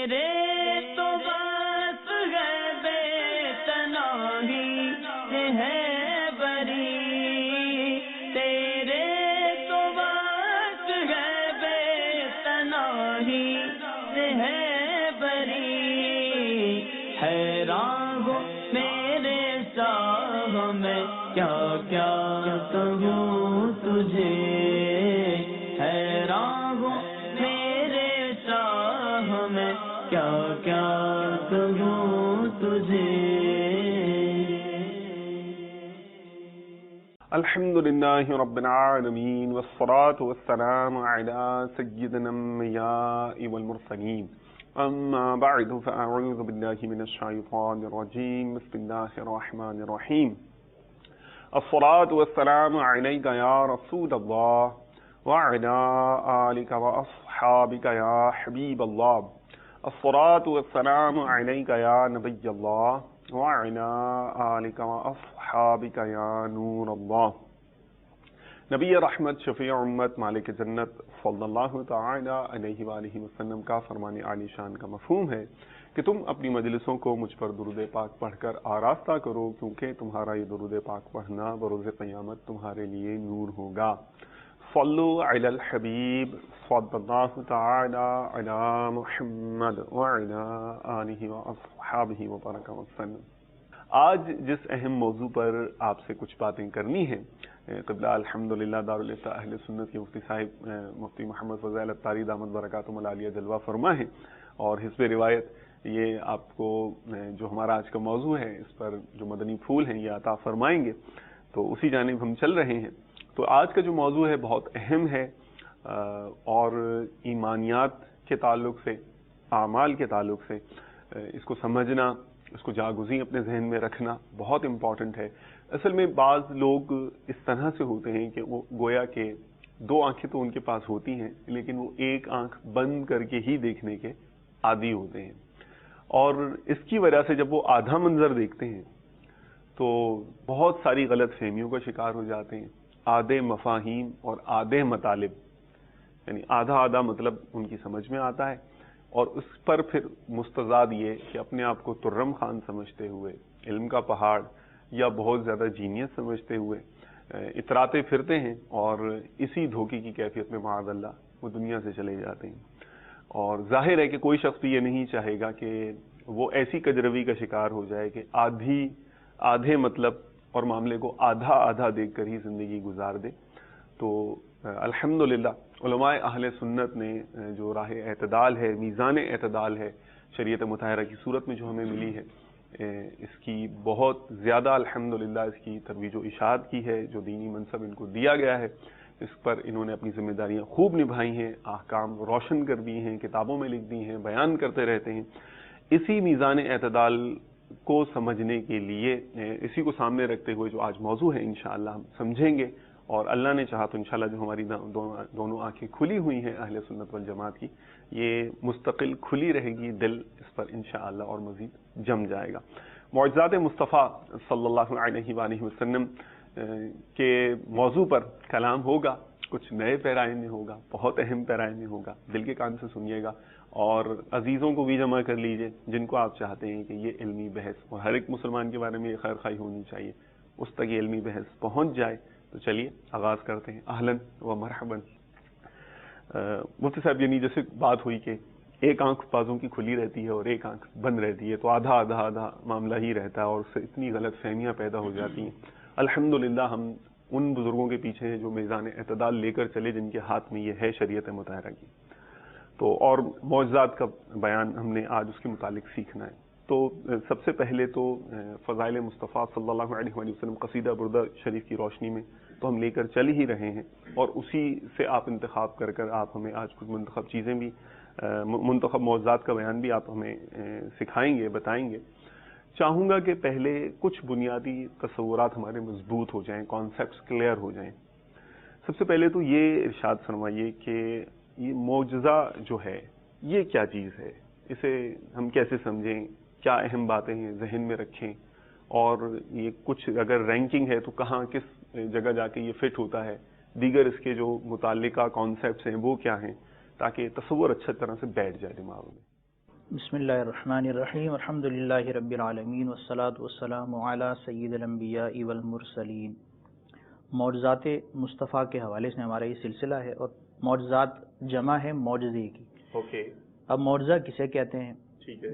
تیرے تو بس ہے بے تنہی سے ہے بری، تیرے تو بس ہے بے تنہی سے ہے بری، حیران ہوں میرے چاہ میں کیا کیا کہوں تجھے، حیران ہوں میرے چاہ میں کیا کیا کہوں تجھے۔ الحمدللہ رب العالمین والصلاة والسلام علی سیدنا الانبیاء والمرسلین، اما بعد فاعوذ باللہ من الشیطان الرجیم، بسم اللہ الرحمن الرحیم۔ الصلاة والسلام علیک یا رسول اللہ وعلی آلک واصحابک یا حبیب اللہ، الصلاة والسلام علیک یا نبی اللہ وعلی آلک واصحابک یا نور اللہ۔ نبی رحمت، شفیع امت، مالک جنت صلی اللہ تعالی علیہ وآلہ وسلم کا فرمان عالی شان کا مفہوم ہے کہ تم اپنی مجلسوں کو مجھ پر درود پاک پڑھ کر آراستہ کرو، کیونکہ تمہارا یہ درود پاک پڑھنا بروز قیامت تمہارے لیے نور ہوگا۔ صلو علی الحبیب صلی اللہ تعالی علی محمد وعلی آلہ واصحابہ وبارک وسلم۔ آج جس اہم موضوع پر آپ سے کچھ باتیں کرنی ہیں، قبلہ الحمدللہ دارالفتہ اہل سنت کے مفتی صاحب مفتی محمد فضیل اتاری دامت برکاتہم العالیہ جلوہ فرما ہے، اور حسب روایت یہ آپ کو جو ہمارا آج کا موضوع ہے اس پر جو مدنی پھول ہیں یہ عطا فرمائیں گے، تو اسی جانب ہم چل رہے ہیں۔ تو آج کا جو موضوع ہے بہت اہم ہے، اور ایمانیات کے تعلق سے، اعمال کے تعلق سے اس کو سمجھنا، اس کو جاگزیں اپنے ذہن میں رکھنا بہت امپورٹنٹ ہے۔ اصل میں بعض لوگ اس طرح سے ہوتے ہیں کہ وہ گویا کہ دو آنکھیں تو ان کے پاس ہوتی ہیں، لیکن وہ ایک آنکھ بند کر کے ہی دیکھنے کے عادی ہوتے ہیں، اور اس کی وجہ سے جب وہ آدھا منظر دیکھتے ہیں تو بہت ساری غلط فہمیوں کا شکار ہو جاتے ہیں، آدھے مفاہیم اور آدھے مطالب، یعنی آدھا آدھا مطلب ان کی سمجھ میں آتا ہے، اور اس پر پھر مستضاد یہ کہ اپنے آپ کو ترم خان سمجھتے ہوئے، علم کا پہاڑ یا بہت زیادہ جینیس سمجھتے ہوئے اتراتے پھرتے ہیں، اور اسی دھوکے کی کیفیت میں معاذ اللہ وہ دنیا سے چلے جاتے ہیں۔ اور ظاہر ہے کہ کوئی شخص بھی یہ نہیں چاہے گا کہ وہ ایسی کجروی کا شکار ہو جائے کہ آدھے مطلب اور معاملے کو آدھا آدھا دیکھ کر ہی زندگی گزار دے۔ تو الحمدللہ علماء اہل سنت نے جو راہ اعتدال ہے، میزان اعتدال ہے شریعت مطہرہ کی صورت میں جو ہمیں ملی ہے، اس کی بہت زیادہ الحمدللہ اس کی ترویج و اشاعت کی ہے۔ جو دینی منصب ان کو دیا گیا ہے اس پر انہوں نے اپنی ذمہ داریاں خوب نبھائی ہیں، احکام روشن کر دی ہیں، کتابوں میں لکھ دی ہیں، بیان کرتے رہتے ہیں۔ اسی میزان اعتدال کو سمجھنے کے لیے، اسی کو سامنے رکھتے ہوئے جو آج موضوع ہے انشاءاللہ ہم سمجھیں گے، اور اللہ نے چاہا تو انشاءاللہ جو ہماری دونوں آنکھیں کھلی ہوئی ہیں اہل سنت والجماعت کی، یہ مستقل کھلی رہے گی، دل اس پر انشاءاللہ اور مزید جم جائے گا۔ معجزات مصطفیٰ صلی اللہ علیہ وآلہ وسلم کے موضوع پر کلام ہوگا، کچھ نئے پیرائے میں ہوگا، بہت اہم پیرائے میں ہوگا، دل کے کان سے سنیے گا، اور عزیزوں کو بھی جمع کر لیجئے جن کو آپ چاہتے ہیں کہ یہ علمی بحث، اور ہر ایک مسلمان کے بارے میں یہ خیر خواہی ہونی چاہیے، اس تک یہ علمی بحث پہنچ جائے۔ تو چلیے آغاز کرتے ہیں۔ اہلاً و مرحباً۔ مفتی صاحب، یعنی جیسے بات ہوئی کہ ایک آنکھ بازوں کی کھلی رہتی ہے اور ایک آنکھ بند رہتی ہے، تو آدھا معاملہ ہی رہتا ہے، اور اس سے اتنی غلط فہمیاں پیدا ہو جاتی ہیں۔ الحمدللہ ہم ان بزرگوں کے پیچھے ہیں جو میزان اعتدال لے کر چلے، جن کے ہاتھ میں یہ ہے شریعت مطہرہ کی، تو اور معجزات کا بیان ہم نے آج اس کے متعلق سیکھنا ہے۔ تو سب سے پہلے تو فضائل مصطفیٰ صلی اللہ علیہ وآلہ وسلم قصیدہ بردہ شریف کی روشنی میں تو ہم لے کر چل ہی رہے ہیں، اور اسی سے آپ انتخاب کر آپ ہمیں آج کچھ منتخب چیزیں بھی، منتخب معجزات کا بیان بھی آپ ہمیں سکھائیں گے، بتائیں گے۔ چاہوں گا کہ پہلے کچھ بنیادی تصورات ہمارے مضبوط ہو جائیں، کانسیپٹس کلیئر ہو جائیں۔ سب سے پہلے تو یہ ارشاد فرمائیے کہ یہ معجزہ جو ہے یہ کیا چیز ہے، اسے ہم کیسے سمجھیں، کیا اہم باتیں ہیں ذہن میں رکھیں، اور یہ کچھ اگر رینکنگ ہے تو کہاں کس جگہ جا کے یہ فٹ ہوتا ہے، دیگر اس کے جو متعلقہ کانسیپٹس ہیں وہ کیا ہیں، تاکہ تصور اچھا طرح سے بیٹھ جائے دماغ میں۔ بسم اللہ الرحمن الرحیم الحمد للہ رب العالمین والصلاة والسلام علی سید الانبیاء والمرسلین۔ معجزات مصطفیٰ کے حوالے سے ہمارا یہ سلسلہ ہے، اور معجزات جمع ہے معجزے کی۔ اب معجزہ کسے کہتے ہیں،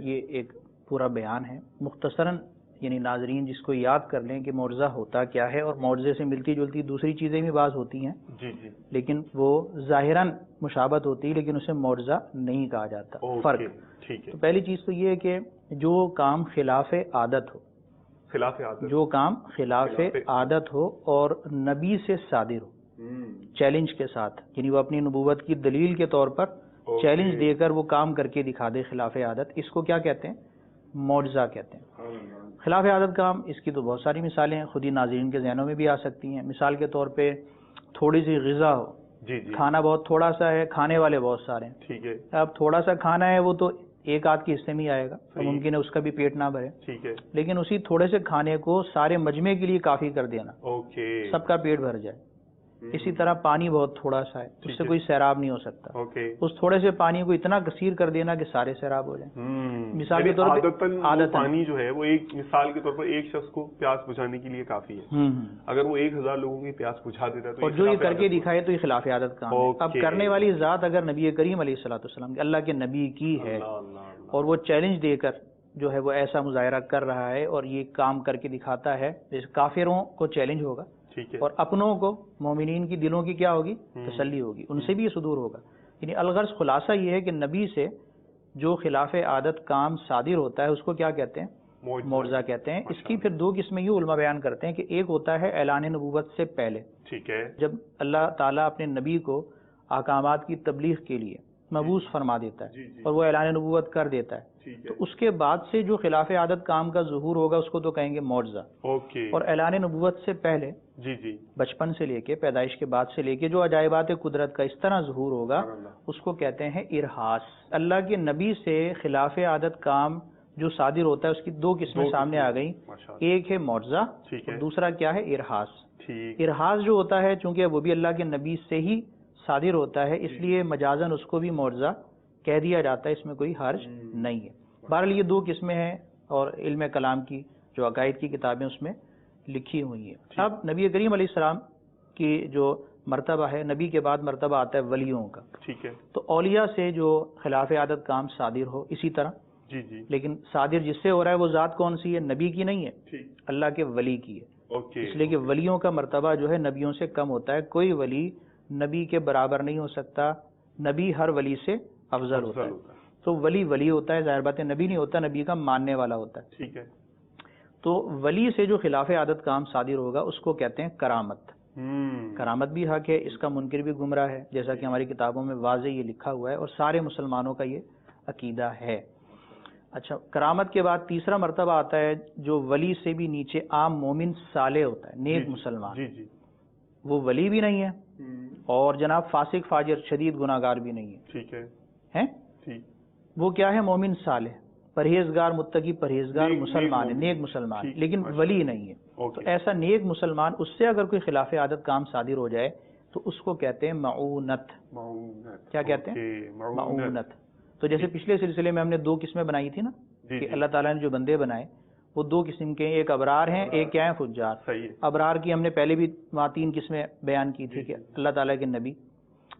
یہ ایک پورا بیان ہے مختصراً، یعنی ناظرین جس کو یاد کر لیں کہ معجزہ ہوتا کیا ہے، اور معجزے سے ملتی جلتی دوسری چیزیں بھی بعض ہوتی ہیں لیکن وہ ظاہراً مشابہت ہوتی ہے لیکن اسے معجزہ نہیں کہا جاتا۔ فرق تو پہلی چیز تو یہ ہے کہ جو کام خلاف عادت ہو، جو کام خلاف عادت ہو اور نبی سے صادر ہو چیلنج کے ساتھ، یعنی وہ اپنی نبوت کی دلیل کے طور پر چیلنج دے کر وہ کام کر کے دکھا دے خلاف عادت، اس کو کیا کہتے ہیں، معجزہ کہتے ہیں۔ خلاف عادت کام، اس کی تو بہت ساری مثالیں ہیں، خود ہی ناظرین کے ذہنوں میں بھی آ سکتی ہیں۔ مثال کے طور پہ تھوڑی سی غذا ہو، کھانا بہت تھوڑا سا ہے، کھانے والے بہت سارے ہیں، اب تھوڑا سا کھانا ہے وہ تو ایک آدھ کے حصے میں ہی آئے گا، ممکن ہے اس کا بھی پیٹ نہ بھرے، لیکن اسی تھوڑے سے کھانے کو سارے مجمع کے لیے کافی کر دینا، سب کا پیٹ بھر جائے۔ اسی طرح پانی بہت تھوڑا سا ہے، اس سے کوئی سیراب نہیں ہو سکتا، اس تھوڑے سے پانی کو اتنا کثیر کر دینا کہ سارے سیراب ہو جائیں۔ مثال کے طور پر عادت پانی جو ہے وہ ایک مثال کے طور پر ایک شخص کو پیاس بجھانے کے لیے کافی ہے، اگر وہ 1000 لوگوں کی پیاس بجھا دیتا ہے تو، اور جو یہ کر کے دکھائے تو یہ خلاف عادت کام ہے۔ اب کرنے والی ذات اگر نبی کریم علیہ الصلوۃ والسلام اللہ کے نبی کی ہے اور وہ چیلنج دے کر جو ہے وہ ایسا مظاہرہ کر رہا ہے اور یہ کام کر کے دکھاتا ہے، جیسے کافروں کو چیلنج ہوگا اور اپنوں کو، مومنین کی دلوں کی کیا ہوگی، تسلی ہوگی، ان سے بھی یہ صدور ہوگا۔ یعنی الغرض خلاصہ یہ ہے کہ نبی سے جو خلاف عادت کام صادر ہوتا ہے اس کو کیا کہتے ہیں، معجزہ کہتے ہیں۔ اس کی پھر دو قسمیں یہ علماء بیان کرتے ہیں کہ ایک ہوتا ہے اعلان نبوت سے پہلے، جب اللہ تعالیٰ اپنے نبی کو احکامات کی تبلیغ کے لیے مبعوث فرما دیتا ہے اور وہ اعلان نبوت کر دیتا ہے، تو اس کے بعد سے جو خلاف عادت کام کا ظہور ہوگا اس کو تو کہیں گے معجزہ۔ اور اعلان نبوت سے پہلے بچپن سے لے کے پیدائش کے بعد سے لے کے جو عجائبات قدرت کا اس طرح ظہور ہوگا اس کو کہتے ہیں ارہاس۔ اللہ کے نبی سے خلاف عادت کام جو صادر ہوتا ہے اس کی دو قسمیں سامنے آ گئیں، ایک ہے معجزہ اور دوسرا کیا ہے، ارہاس۔ ارہاس جو ہوتا ہے چونکہ وہ بھی اللہ کے نبی سے ہی صادر ہوتا ہے، اس لیے مجازن اس کو بھی معجزہ کہہ دیا جاتا ہے، اس میں کوئی حرج نہیں ہے۔ بہرحال یہ دو قسمیں ہیں اور علم کلام کی جو عقائد کی کتابیں اس میں لکھی ہوئی ہیں۔ اب نبی کریم علیہ السلام کی جو مرتبہ ہے، نبی کے بعد مرتبہ آتا ہے ولیوں کا، تو اولیاء سے جو خلاف عادت کام صادر ہو اسی طرح، لیکن صادر جس سے ہو رہا ہے وہ ذات کون سی ہے، نبی کی نہیں ہے، اللہ کے ولی کی ہے، اس لیے کہ ولیوں کا مرتبہ جو ہے نبیوں سے کم ہوتا ہے، کوئی ولی نبی کے برابر نہیں ہو سکتا، نبی ہر ولی سے افضل ہوتا ہے، تو ولی ہوتا ہے، ظاہر بات ہے نبی نہیں ہوتا، نبی کا ماننے والا ہوتا ہے۔ تو ولی سے جو خلاف عادت کام صادر ہوگا اس کو کہتے ہیں کرامت۔ کرامت بھی حق ہے، اس کا منکر بھی گمراہ ہے، جیسا کہ ہماری کتابوں میں واضح یہ لکھا ہوا ہے اور سارے مسلمانوں کا یہ عقیدہ ہے۔ اچھا، کرامت کے بعد تیسرا مرتبہ آتا ہے جو ولی سے بھی نیچے عام مومن صالح ہوتا ہے، نیک مسلمان، وہ ولی بھی نہیں ہے اور جناب فاسق فاجر شدید گناہگار بھی نہیں ہے، وہ کیا ہے، مومن صالح، پرہیزگار متقی پرہیزگار مسلمان ہے، نیک مسلمان، لیکن ولی نہیں ہے۔ تو ایسا نیک مسلمان، اس سے اگر کوئی خلاف عادت کام صادر ہو جائے تو اس کو کہتے ہیں معونت۔ کیا کہتے ہیں، معونت۔ تو جیسے پچھلے سلسلے میں ہم نے دو قسمیں بنائی تھی نا، کہ اللہ تعالیٰ نے جو بندے بنائے وہ دو قسم کے، ایک ابرار ہیں، ایک کیا ہیں، فجار۔ ابرار کی ہم نے پہلے بھی وہاں 3 قسمیں بیان کی تھی کہ اللہ تعالیٰ کے نبی،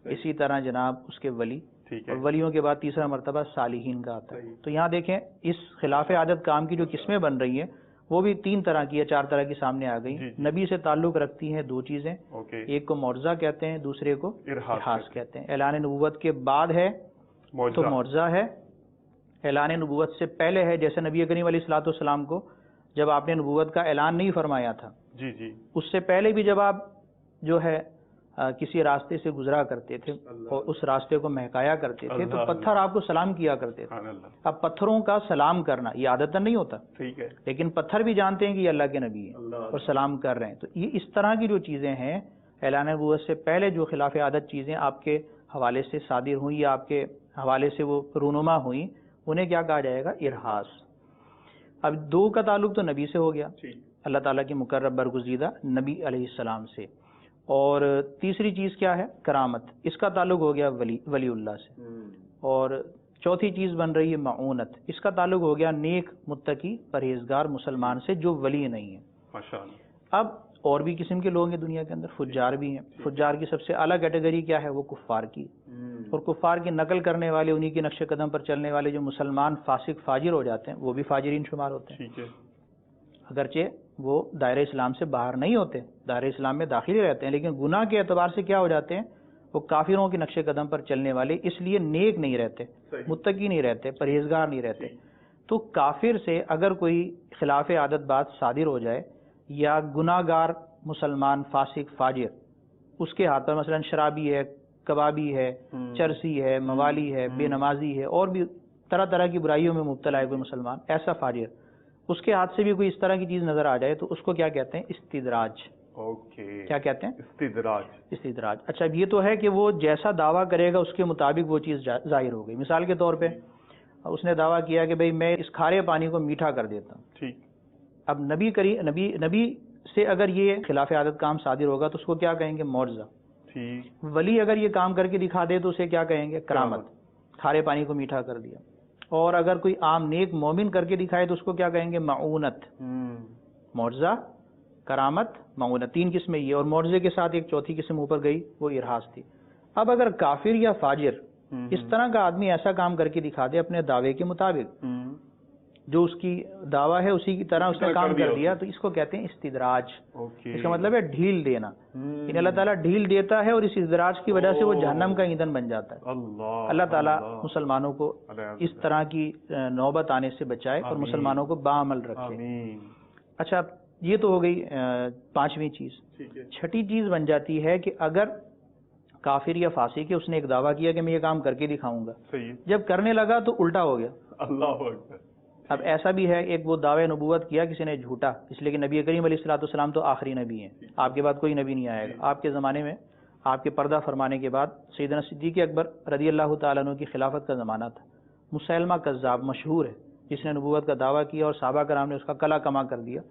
اسی طرح جناب اس کے ولی، اور ولیوں کے بعد تیسرا مرتبہ صالحین کا آتا ہے۔ تو یہاں دیکھیں اس خلاف عادت کام کی جو قسمیں بن رہی ہیں وہ بھی 3 طرح کی ہے، 4 طرح کی سامنے آ گئی۔ نبی سے تعلق رکھتی ہیں 2 چیزیں، ایک کو معجزہ کہتے ہیں، دوسرے کو ارہاس کہتے ہیں۔ اعلان نبوت کے بعد ہے تو معجزہ ہے، اعلان نبوت سے پہلے ہے، جیسے نبی کریم علیہ الصلوۃ والسلام کو جب آپ نے نبوت کا اعلان نہیں فرمایا تھا، اس سے پہلے بھی جب آپ جو ہے کسی راستے سے گزرا کرتے تھے اور اس راستے کو مہکایا کرتے تھے تو پتھر آپ کو سلام کیا کرتے تھے۔ اب پتھروں کا سلام کرنا یہ عادتاً نہیں ہوتا، لیکن پتھر بھی جانتے ہیں کہ یہ اللہ کے نبی ہیں اور سلام کر رہے ہیں۔ تو یہ اس طرح کی جو چیزیں ہیں، اعلان نبوت سے پہلے جو خلاف عادت چیزیں آپ کے حوالے سے صادر ہوئیں یا آپ کے حوالے سے وہ رونما ہوئیں، انہیں کیا کہا جائے گا، ارہاس۔ اب 2 کا تعلق تو نبی سے ہو گیا، اللہ تعالیٰ کے مقرب برگزیدہ نبی علیہ السلام سے، اور تیسری چیز کیا ہے، کرامت، اس کا تعلق ہو گیا ولی اللہ سے، اور چوتھی چیز بن رہی ہے معونت. اس کا تعلق ہو گیا نیک متقی پرہیزگار مسلمان سے جو ولی نہیں ہے. ماشاءاللہ. اب اور بھی قسم کے لوگ ہیں دنیا کے اندر، فجار بھی ہیں. فجار کی سب سے اعلیٰ کیٹیگری کیا ہے؟ وہ کفار کی. اور کفار کی نقل کرنے والے، انہی کے نقش قدم پر چلنے والے جو مسلمان فاسق فاجر ہو جاتے ہیں وہ بھی فاجرین شمار ہوتے ہیں. ٹھیک ہے. اگرچہ وہ دائرہ اسلام سے باہر نہیں ہوتے، دائرہ اسلام میں داخل ہی رہتے ہیں، لیکن گناہ کے اعتبار سے کیا ہو جاتے ہیں؟ وہ کافروں کے نقش قدم پر چلنے والے، اس لیے نیک نہیں رہتے، متقی نہیں رہتے، پرہیزگار نہیں رہتے. تو کافر سے اگر کوئی خلاف عادت بات صادر ہو جائے یا گناہ گار مسلمان فاسق فاجر اس کے ہاتھ پر مثلا شرابی ہے، کبابی ہے، چرسی ہے، موالی ہے، بے نمازی ہے، اور بھی طرح طرح کی برائیوں میں مبتلا ہے کوئی مسلمان، ایسا فاجر، اس کے ہاتھ سے بھی کوئی اس طرح کی چیز نظر آ جائے تو اس کو کیا کہتے ہیں؟ استدراج. اوکے. کیا کہتے ہیں؟ استدراج. استدراج. اچھا اب یہ تو ہے کہ وہ جیسا دعویٰ کرے گا اس کے مطابق وہ چیز ظاہر ہو گئی. مثال کے طور پہ اس نے دعویٰ کیا کہ بھئی میں اس کھارے پانی کو میٹھا کر دیتا ہوں. ٹھیک. اب نبی سے اگر یہ خلاف عادت کام صادر ہوگا تو اس کو کیا کہیں گے؟ معجزہ. ٹھیک. ولی اگر یہ کام کر کے دکھا دے تو اسے کیا کہیں گے؟ کرامت. کھارے پانی کو میٹھا کر دیا. اور اگر کوئی عام نیک مومن کر کے دکھائے تو اس کو کیا کہیں گے؟ معونت. معجزہ، کرامت، معونت، تین قسمیں یہ. اور معجزے کے ساتھ ایک چوتھی قسم اوپر گئی، وہ ارہاس تھی. اب اگر کافر یا فاجر اس طرح کا آدمی ایسا کام کر کے دکھا دے اپنے دعوے کے مطابق، جو اس کی دعویٰ ہے اسی کی طرح اس نے کام کر دیا، تو اس کو کہتے ہیں استدراج. اس کا مطلب ہے ڈھیل دینا. یعنی اللہ تعالیٰ ڈھیل دیتا ہے اور اس استدراج کی وجہ سے وہ جہنم کا ایندھن بن جاتا ہے. اللہ تعالیٰ مسلمانوں کو اس طرح کی نوبت آنے سے بچائے اور مسلمانوں کو باعمل رکھے. اچھا یہ تو ہو گئی پانچویں چیز. چھٹی چیز بن جاتی ہے کہ اگر کافر یا فاسق ہے، اس نے ایک دعویٰ کیا کہ میں یہ کام کر کے دکھاؤں گا، جب کرنے لگا تو الٹا ہو گیا. اللہ اکبر. اب ایسا بھی ہے، ایک وہ دعوے نبوت کیا کسی نے جھوٹا، اس لیے کہ نبی کریم علیہ الصلوۃ والسلام تو آخری نبی ہیں، آپ کے بعد کوئی نبی نہیں آئے گا. آپ کے زمانے میں آپ کے پردہ فرمانے کے بعد سیدنا صدیق اکبر رضی اللہ تعالیٰ عنہ کی خلافت کا زمانہ تھا. مسیلمہ کذاب مشہور ہے جس نے نبوت کا دعویٰ کیا اور صحابہ کرام نے اس کا کلا کما کر دیا.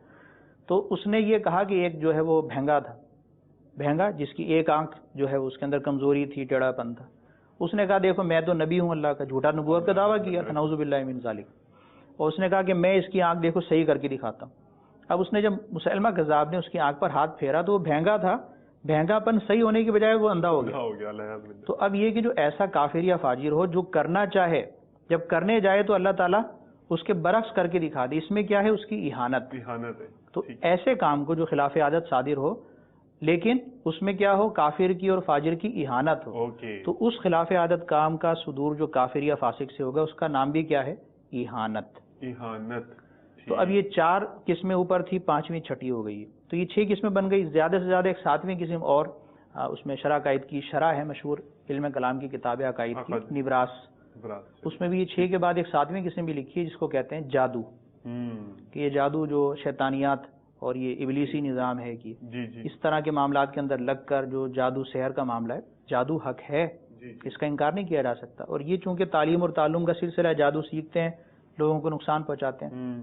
تو اس نے یہ کہا کہ ایک جو ہے وہ بھینگا تھا، بھینگا جس کی ایک آنکھ جو ہے اس کے اندر کمزوری تھی، ٹیڑھا پن تھا. اس نے کہا دیکھو میں تو نبی ہوں اللہ کا، جھوٹا نبوت کا دعویٰ کیا تھا، نعوذ باللہ من ذالک. اور اس نے کہا کہ میں اس کی آنکھ دیکھو صحیح کر کے دکھاتا ہوں. اب اس نے جب مسلمہ کذاب نے اس کی آنکھ پر ہاتھ پھیرا تو وہ بھینگا تھا، بھینگا پن صحیح ہونے کی بجائے وہ اندھا ہو گیا. تو اب یہ کہ جو ایسا کافر یا فاجر ہو جو کرنا چاہے، جب کرنے جائے تو اللہ تعالیٰ اس کے برعکس کر کے دکھا دے، اس میں کیا ہے؟ اس کی اہانت ہے. تو ایسے کام کو جو خلاف عادت صادر ہو لیکن اس میں کیا ہو؟ کافر کی اور فاجر کی اہانت ہو، تو اس خلاف عادت کام کا صدور جو کافر یا فاسق سے ہوگا اس کا نام بھی کیا ہے؟ اہانت. تو اب یہ چار قسمیں اوپر تھی، پانچویں چھٹی ہو گئی. تو یہ چھ قسمیں بن گئی. زیادہ سے زیادہ ایک ساتویں قسم اور اس میں شرح عقائد کی شرح ہے مشہور علم کلام کی کتاب عقائد کی، نبراس. اس میں بھی یہ چھ کے بعد ایک ساتویں قسم بھی لکھی ہے جس کو کہتے ہیں جادو. کہ یہ جادو جو شیطانیات اور یہ ابلیسی نظام ہے کہ اس طرح کے معاملات کے اندر لگ کر جو جادو سحر کا معاملہ ہے، جادو حق ہے، اس کا انکار نہیں کیا جا سکتا. اور یہ چونکہ تعلیم اور تعلم کا سلسلہ ہے، جادو سیکھتے ہیں، لوگوں کو نقصان پہنچاتے ہیں،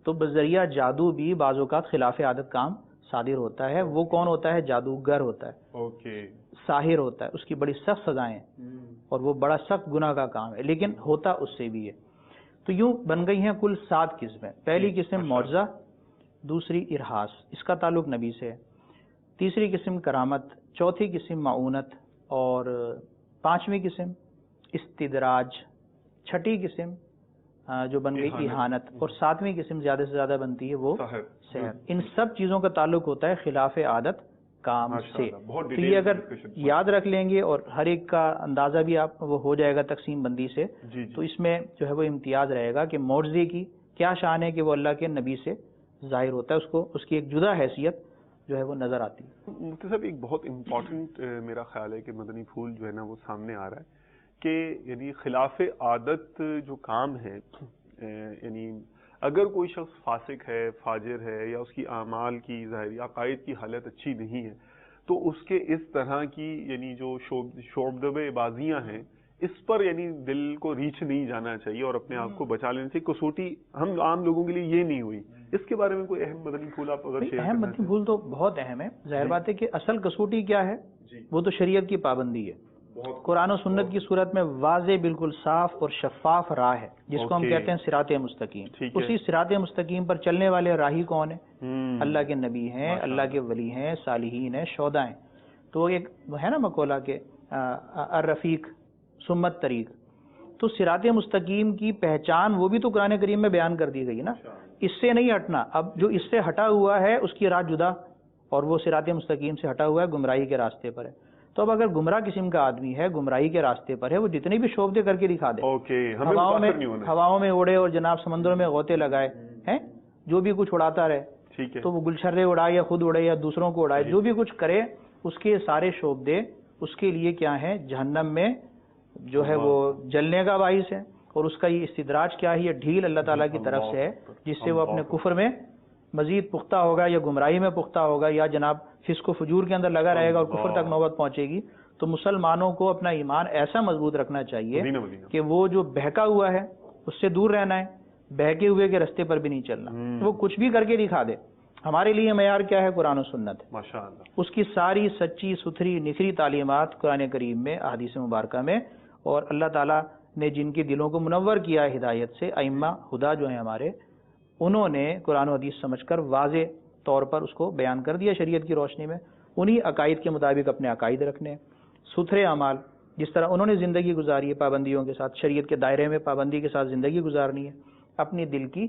تو بذریعہ جادو بھی بعض اوقات خلاف عادت کام صادر ہوتا ہے. وہ کون ہوتا ہے؟ جادوگر ہوتا ہے، ساحر ہوتا ہے، اس کی بڑی سخت سزائیں ہیں اور وہ بڑا سخت گناہ کا کام ہے، لیکن ہوتا اس سے بھی ہے. تو یوں بن گئی ہیں کل 7 قسمیں. پہلی قسم معجزہ، دوسری ارہاس، اس کا تعلق نبی سے ہے، تیسری قسم کرامت، چوتھی قسم معونت، اور پانچویں قسم استدراج، چھٹی قسم جو بن گئی اہانت، اور ساتویں قسم زیادہ سے زیادہ بنتی ہے وہ سحر. ان سب چیزوں کا تعلق ہوتا ہے خلاف عادت کام سے. تو یہ اگر یاد رکھ لیں گے اور ہر ایک کا اندازہ بھی آپ وہ ہو جائے گا تقسیم بندی سے، تو اس میں جو ہے وہ امتیاز رہے گا کہ معجزے کی کیا شان ہے کہ وہ اللہ کے نبی سے ظاہر ہوتا ہے، اس کی ایک جدا حیثیت جو ہے وہ نظر آتی ہے. مفتی صاحب ایک بہت امپورٹنٹ میرا خیال ہے کہ مدنی پھول جو ہے نا وہ سامنے آ رہا ہے کہ یعنی خلاف عادت جو کام ہے، یعنی اگر کوئی شخص فاسق ہے، فاجر ہے، یا اس کی اعمال کی ظاہری عقائد کی حالت اچھی نہیں ہے، تو اس کے اس طرح کی یعنی جو شعبدے بازیاں ہیں اس پر یعنی دل کو ریچھ نہیں جانا چاہیے اور اپنے آپ کو بچا لینا چاہیے. کسوٹی ہم عام لوگوں کے لیے یہ نہیں ہوئی. اس کے بارے میں کوئی اہم مدنی پھول آپ اگر شیئر اہم مدنی پھول تو بہت اہم ہے. ظاہر بات ہے کہ اصل کسوٹی کیا ہے؟ وہ تو شریعت کی پابندی ہے. قرآن و سنت کی صورت میں واضح بالکل صاف اور شفاف راہ ہے جس کو ہم کہتے ہیں صراط مستقیم. اسی صراط مستقیم پر چلنے والے راہی کون ہیں؟ اللہ کے نبی ہیں، اللہ کے ولی ہیں، صالحین ہیں، شہداء ہیں. تو ایک ہے نا مقولہ کہ الرفیق سمت طریق. تو صراط مستقیم کی پہچان وہ بھی تو قرآن کریم میں بیان کر دی گئی نا، اس سے نہیں ہٹنا. اب جو اس سے ہٹا ہوا ہے اس کی راہ جدا، اور وہ صراط مستقیم سے ہٹا ہوا ہے، گمراہی کے راستے پر ہے. تو اب اگر گمراہ قسم کا آدمی ہے، گمراہی کے راستے پر ہے، وہ جتنے بھی شعبے کر کے دکھا دے، ہواؤں میں اڑے اور جناب سمندروں میں غوطے لگائے ہیں، جو بھی کچھ اڑاتا رہے، تو وہ گلچھرے اڑائے یا خود اڑے یا دوسروں کو اڑائے، جو بھی کچھ کرے اس کے سارے شعبے اس کے لیے کیا ہیں؟ جہنم میں جو ہے وہ جلنے کا باعث ہے. اور اس کا یہ استدراج کیا ہے؟ یہ ڈھیل اللہ تعالیٰ کی طرف سے ہے جس سے وہ اپنے کفر میں مزید پختہ ہوگا یا گمراہی میں پختہ ہوگا یا جناب فسق و فجور کے اندر لگا رہے گا اور کفر تک نوبت پہنچے گی. تو مسلمانوں کو اپنا ایمان ایسا مضبوط رکھنا چاہیے کہ وہ جو بہکا ہوا ہے اس سے دور رہنا ہے، بہکے ہوئے کے رستے پر بھی نہیں چلنا. وہ کچھ بھی کر کے دکھا دے، ہمارے لیے معیار کیا ہے؟ قرآن و سنت. اس کی ساری سچی ستھری نکھری تعلیمات قرآن کریم میں، احادیث مبارکہ میں، اور اللہ تعالیٰ نے جن کے دلوں کو منور کیا ہے ہدایت سے، ائمہ ہدا جو ہیں ہمارے، انہوں نے قرآن و حدیث سمجھ کر واضح طور پر اس کو بیان کر دیا شریعت کی روشنی میں. انہی عقائد کے مطابق اپنے عقائد رکھنے، ستھرے اعمال جس طرح انہوں نے زندگی گزاری ہے پابندیوں کے ساتھ، شریعت کے دائرے میں پابندی کے ساتھ زندگی گزارنی ہے، اپنی دل کی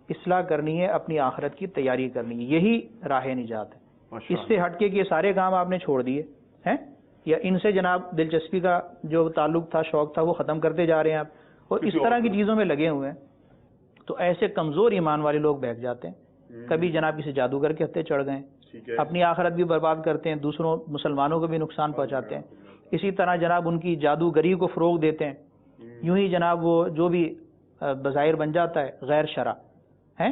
اصلاح کرنی ہے، اپنی آخرت کی تیاری کرنی ہے. یہی راہ نجات ہے. اس سے ہٹ کے یہ سارے کام آپ نے چھوڑ دیے ہیں، یا ان سے جناب دلچسپی کا جو تعلق تھا، شوق تھا، وہ ختم کرتے جا رہے ہیں آپ، اور اس طرح کی چیزوں میں لگے ہوئے ہیں. تو ایسے کمزور ایمان والے لوگ بہک جاتے ہیں. کبھی جناب کسی جادوگر کے ہتھے چڑھ گئے، اپنی آخرت بھی برباد کرتے ہیں، دوسروں مسلمانوں کو بھی نقصان پہنچاتے ہیں. اسی طرح جناب ان کی جادوگری کو فروغ دیتے ہیں. یوں ہی جناب وہ جو بھی بظاہر بن جاتا ہے غیر شرع ہے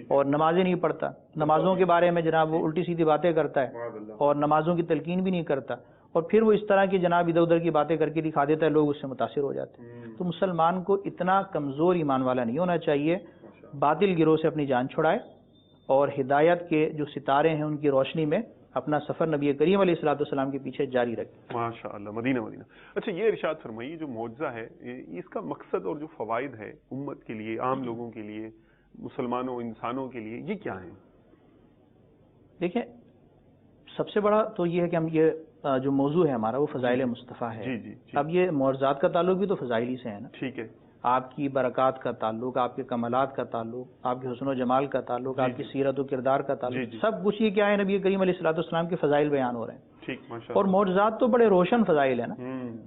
اور نمازیں نہیں پڑھتا، نمازوں کے بارے میں جناب وہ الٹی سیدھی باتیں کرتا ہے اور نمازوں کی تلقین بھی نہیں کرتا، اور پھر وہ اس طرح کی جناب ادھر ادھر کی باتیں کر کے دکھا دیتا ہے، لوگ اس سے متاثر ہو جاتے ہیں. تو مسلمان کو اتنا کمزور ایمان والا نہیں ہونا چاہیے، باطل گروہ سے اپنی جان چھڑائے اور ہدایت کے جو ستارے ہیں ان کی روشنی میں اپنا سفر نبی کریم علیہ الصلوۃ والسلام کے پیچھے جاری رکھے. ماشاء اللہ. مدینہ. اچھا یہ ارشاد فرمائیے، جو معجزہ ہے اس کا مقصد اور جو فوائد ہے امت کے لیے، عام لوگوں کے لیے، مسلمانوں انسانوں کے لیے، یہ کیا ہے؟ دیکھیں، سب سے بڑا تو یہ ہے کہ ہم یہ جو موضوع ہے ہمارا وہ فضائل مصطفیٰ ہے. جی. اب یہ معجزات کا تعلق بھی تو فضائل ہی سے ہے نا. ٹھیک ہے. آپ کی برکات کا تعلق، آپ کے کمالات کا تعلق، آپ کے حسن و جمال کا تعلق، آپ کی سیرت و کردار کا تعلق، سب کچھ یہ کیا ہے؟ نبی کریم علیہ الصلوۃ والسلام کے فضائل بیان ہو رہے ہیں. ٹھیک. اور معجزات تو بڑے روشن فضائل ہیں نا،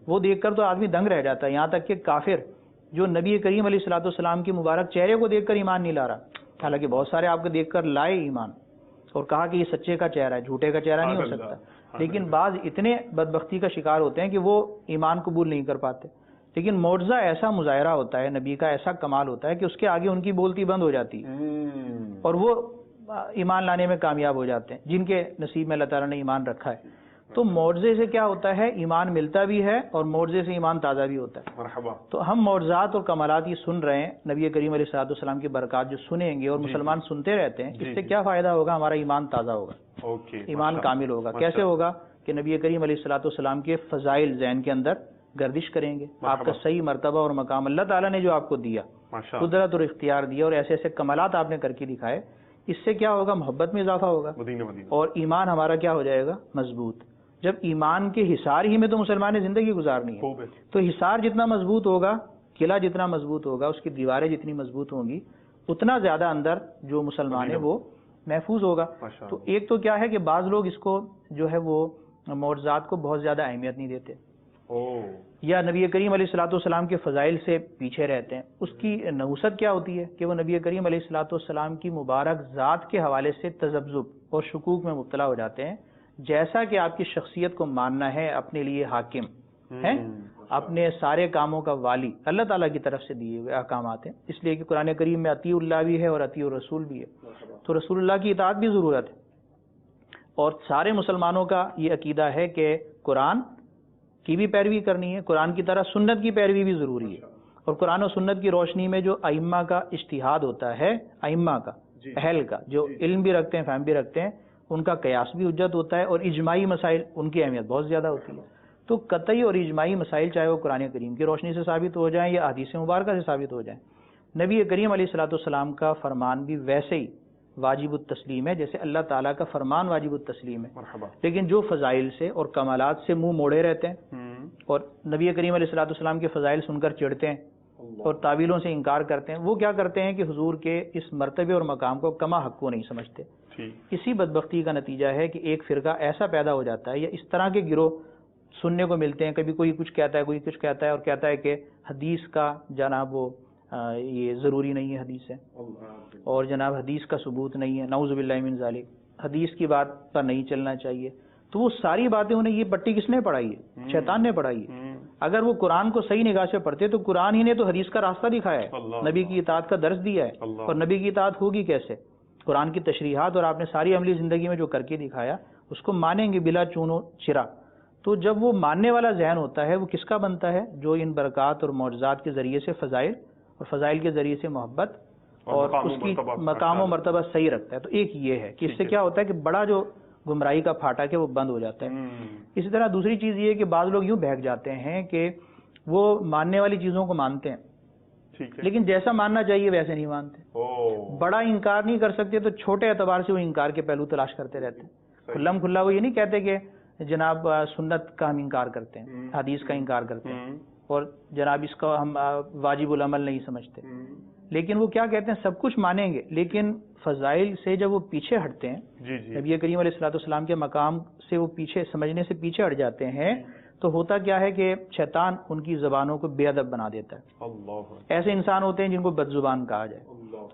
وہ دیکھ کر تو آدمی دنگ رہ جاتا ہے. یہاں تک کہ کافر جو نبی کریم علیہ الصلوۃ والسلام کے مبارک چہرے کو دیکھ کر ایمان نہیں لا رہا، حالانکہ بہت سارے آپ کو دیکھ کر لائے ایمان اور کہا کہ یہ سچے کا چہرہ ہے، جھوٹے کا چہرہ نہیں ہو سکتا. لیکن بعض اتنے بدبختی کا شکار ہوتے ہیں کہ وہ ایمان قبول نہیں کر پاتے. لیکن معجزہ ایسا مظاہرہ ہوتا ہے، نبی کا ایسا کمال ہوتا ہے کہ اس کے آگے ان کی بولتی بند ہو جاتی ہے اور وہ ایمان لانے میں کامیاب ہو جاتے ہیں جن کے نصیب میں اللہ تعالیٰ نے ایمان رکھا ہے. تو معجزے سے کیا ہوتا ہے؟ ایمان ملتا بھی ہے اور معجزے سے ایمان تازہ بھی ہوتا ہے. مرحبا. تو ہم معجزات اور کمالات یہ سن رہے ہیں، نبی کریم علیہ الصلوۃ والسلام کی برکات جو سنیں گے اور مسلمان سنتے رہتے ہیں، اس سے کیا فائدہ ہوگا؟ ہمارا ایمان تازہ ہوگا، ایمان کامل ہوگا. کیسے ہوگا؟ کہ نبی کریم علیہ الصلوۃ والسلام کے فضائل ذہن کے اندر گردش کریں گے. آپ کا صحیح مرتبہ اور مقام اللہ تعالیٰ نے جو آپ کو دیا، قدرت اور اختیار دیا اور ایسے ایسے کمالات آپ نے کر کے دکھائے، اس سے کیا ہوگا؟ محبت میں اضافہ ہوگا اور ایمان ہمارا کیا ہو جائے گا؟ مضبوط. جب ایمان کے حصار ہی میں تو مسلمان نے زندگی گزارنی ہے، تو حصار جتنا مضبوط ہوگا، قلعہ جتنا مضبوط ہوگا، اس کی دیواریں جتنی مضبوط ہوں گی، اتنا زیادہ اندر جو مسلمان ہے وہ محفوظ ہوگا. تو ایک تو کیا ہے کہ بعض لوگ اس کو جو ہے وہ معجزات کو بہت زیادہ اہمیت نہیں دیتے، یا نبی کریم علیہ الصلوۃ والسلام کے فضائل سے پیچھے رہتے ہیں. اس کی نحوست کیا ہوتی ہے کہ وہ نبی کریم علیہ الصلوۃ والسلام کی مبارک ذات کے حوالے سے تذبذب اور شکوک میں مبتلا ہو جاتے ہیں. جیسا کہ آپ کی شخصیت کو ماننا ہے اپنے لیے حاکم ہے، اپنے سارے کاموں کا والی، اللہ تعالیٰ کی طرف سے دیے ہوئے احکامات ہیں. اس لیے کہ قرآن کریم میں اطیع اللہ بھی ہے اور اطیع الرسول بھی ہے، تو رسول اللہ کی اطاعت بھی ضرورت ہے. اور سارے مسلمانوں کا یہ عقیدہ ہے کہ قرآن کی بھی پیروی کرنی ہے، قرآن کی طرح سنت کی پیروی بھی ضروری ہے. اور قرآن و سنت کی روشنی میں جو ائمہ کا اجتہاد ہوتا ہے، ائمہ کا، اہل کا، جو علم بھی رکھتے ہیں، فہم بھی رکھتے ہیں، ان کا قیاس بھی حجت ہوتا ہے اور اجماعی مسائل ان کی اہمیت بہت زیادہ ہوتی ہے. تو قطعی اور اجماعی مسائل چاہے وہ قرآن کریم کی روشنی سے ثابت ہو جائیں یا احادیث مبارکہ سے ثابت ہو جائیں، نبی کریم علیہ الصلوۃ والسلام کا فرمان بھی ویسے ہی واجب التسلیم ہے جیسے اللہ تعالیٰ کا فرمان واجب التسلیم ہے. مرحبا. لیکن جو فضائل سے اور کمالات سے منہ موڑے رہتے ہیں اور نبی کریم علیہ الصلوۃ والسلام کے فضائل سن کر چڑھتے ہیں اور تعویلوں سے انکار کرتے ہیں، وہ کیا کرتے ہیں کہ حضور کے اس مرتبے اور مقام کو کما حق کو نہیں سمجھتے. اسی بدبختی کا نتیجہ ہے کہ ایک فرقہ ایسا پیدا ہو جاتا ہے یا اس طرح کے گروہ سننے کو ملتے ہیں، کبھی کوئی کچھ کہتا ہے، کوئی کچھ کہتا ہے اور کہتا ہے کہ حدیث کا جناب وہ یہ ضروری نہیں ہے حدیث ہے، اور جناب حدیث کا ثبوت نہیں ہے، نعوذ باللہ من ذالک، حدیث کی بات پر نہیں چلنا چاہیے. تو وہ ساری باتیں انہیں یہ پٹی کس نے پڑھائی ہے؟ شیطان نے پڑھائی ہے. اگر وہ قرآن کو صحیح نگاہ سے پڑھتے تو قرآن ہی نے تو حدیث کا راستہ دکھایا ہے، نبی کی اطاعت کا درس دیا ہے، اور نبی کی اطاعت ہوگی کیسے؟ قرآن کی تشریحات اور آپ نے ساری عملی زندگی میں جو کر کے دکھایا اس کو مانیں گے بلا چون و چرا. تو جب وہ ماننے والا ذہن ہوتا ہے وہ کس کا بنتا ہے؟ جو ان برکات اور معجزات کے ذریعے سے فضائل اور فضائل کے ذریعے سے محبت اور اس کی مقام و مرتبہ صحیح رکھتا ہے. تو ایک یہ ہے کہ اس سے کیا ہوتا ہے کہ بڑا جو گمراہی کا پھاٹک ہے وہ بند ہو جاتا ہے. اسی طرح دوسری چیز یہ ہے کہ بعض لوگ یوں بہک جاتے ہیں کہ وہ ماننے والی چیزوں کو مانتے ہیں لیکن جیسا ماننا چاہیے ویسے نہیں مانتے. بڑا انکار نہیں کر سکتے تو چھوٹے اعتبار سے وہ انکار کے پہلو تلاش کرتے رہتے ہیں. کھلم کھلا وہ یہ نہیں کہتے کہ جناب سنت کا ہم انکار کرتے ہیں، حدیث کا انکار کرتے ہیں اور جناب اس کا ہم واجب العمل نہیں سمجھتے، لیکن وہ کیا کہتے ہیں سب کچھ مانیں گے لیکن فضائل سے جب وہ پیچھے ہٹتے ہیں، نبی کریم علیہ الصلوۃ والسلام کے مقام سے وہ پیچھے سمجھنے سے پیچھے ہٹ جاتے ہیں تو ہوتا کیا ہے کہ شیطان ان کی زبانوں کو بے ادب بنا دیتا ہے. ایسے انسان ہوتے ہیں جن کو بد زبان کہا جائے.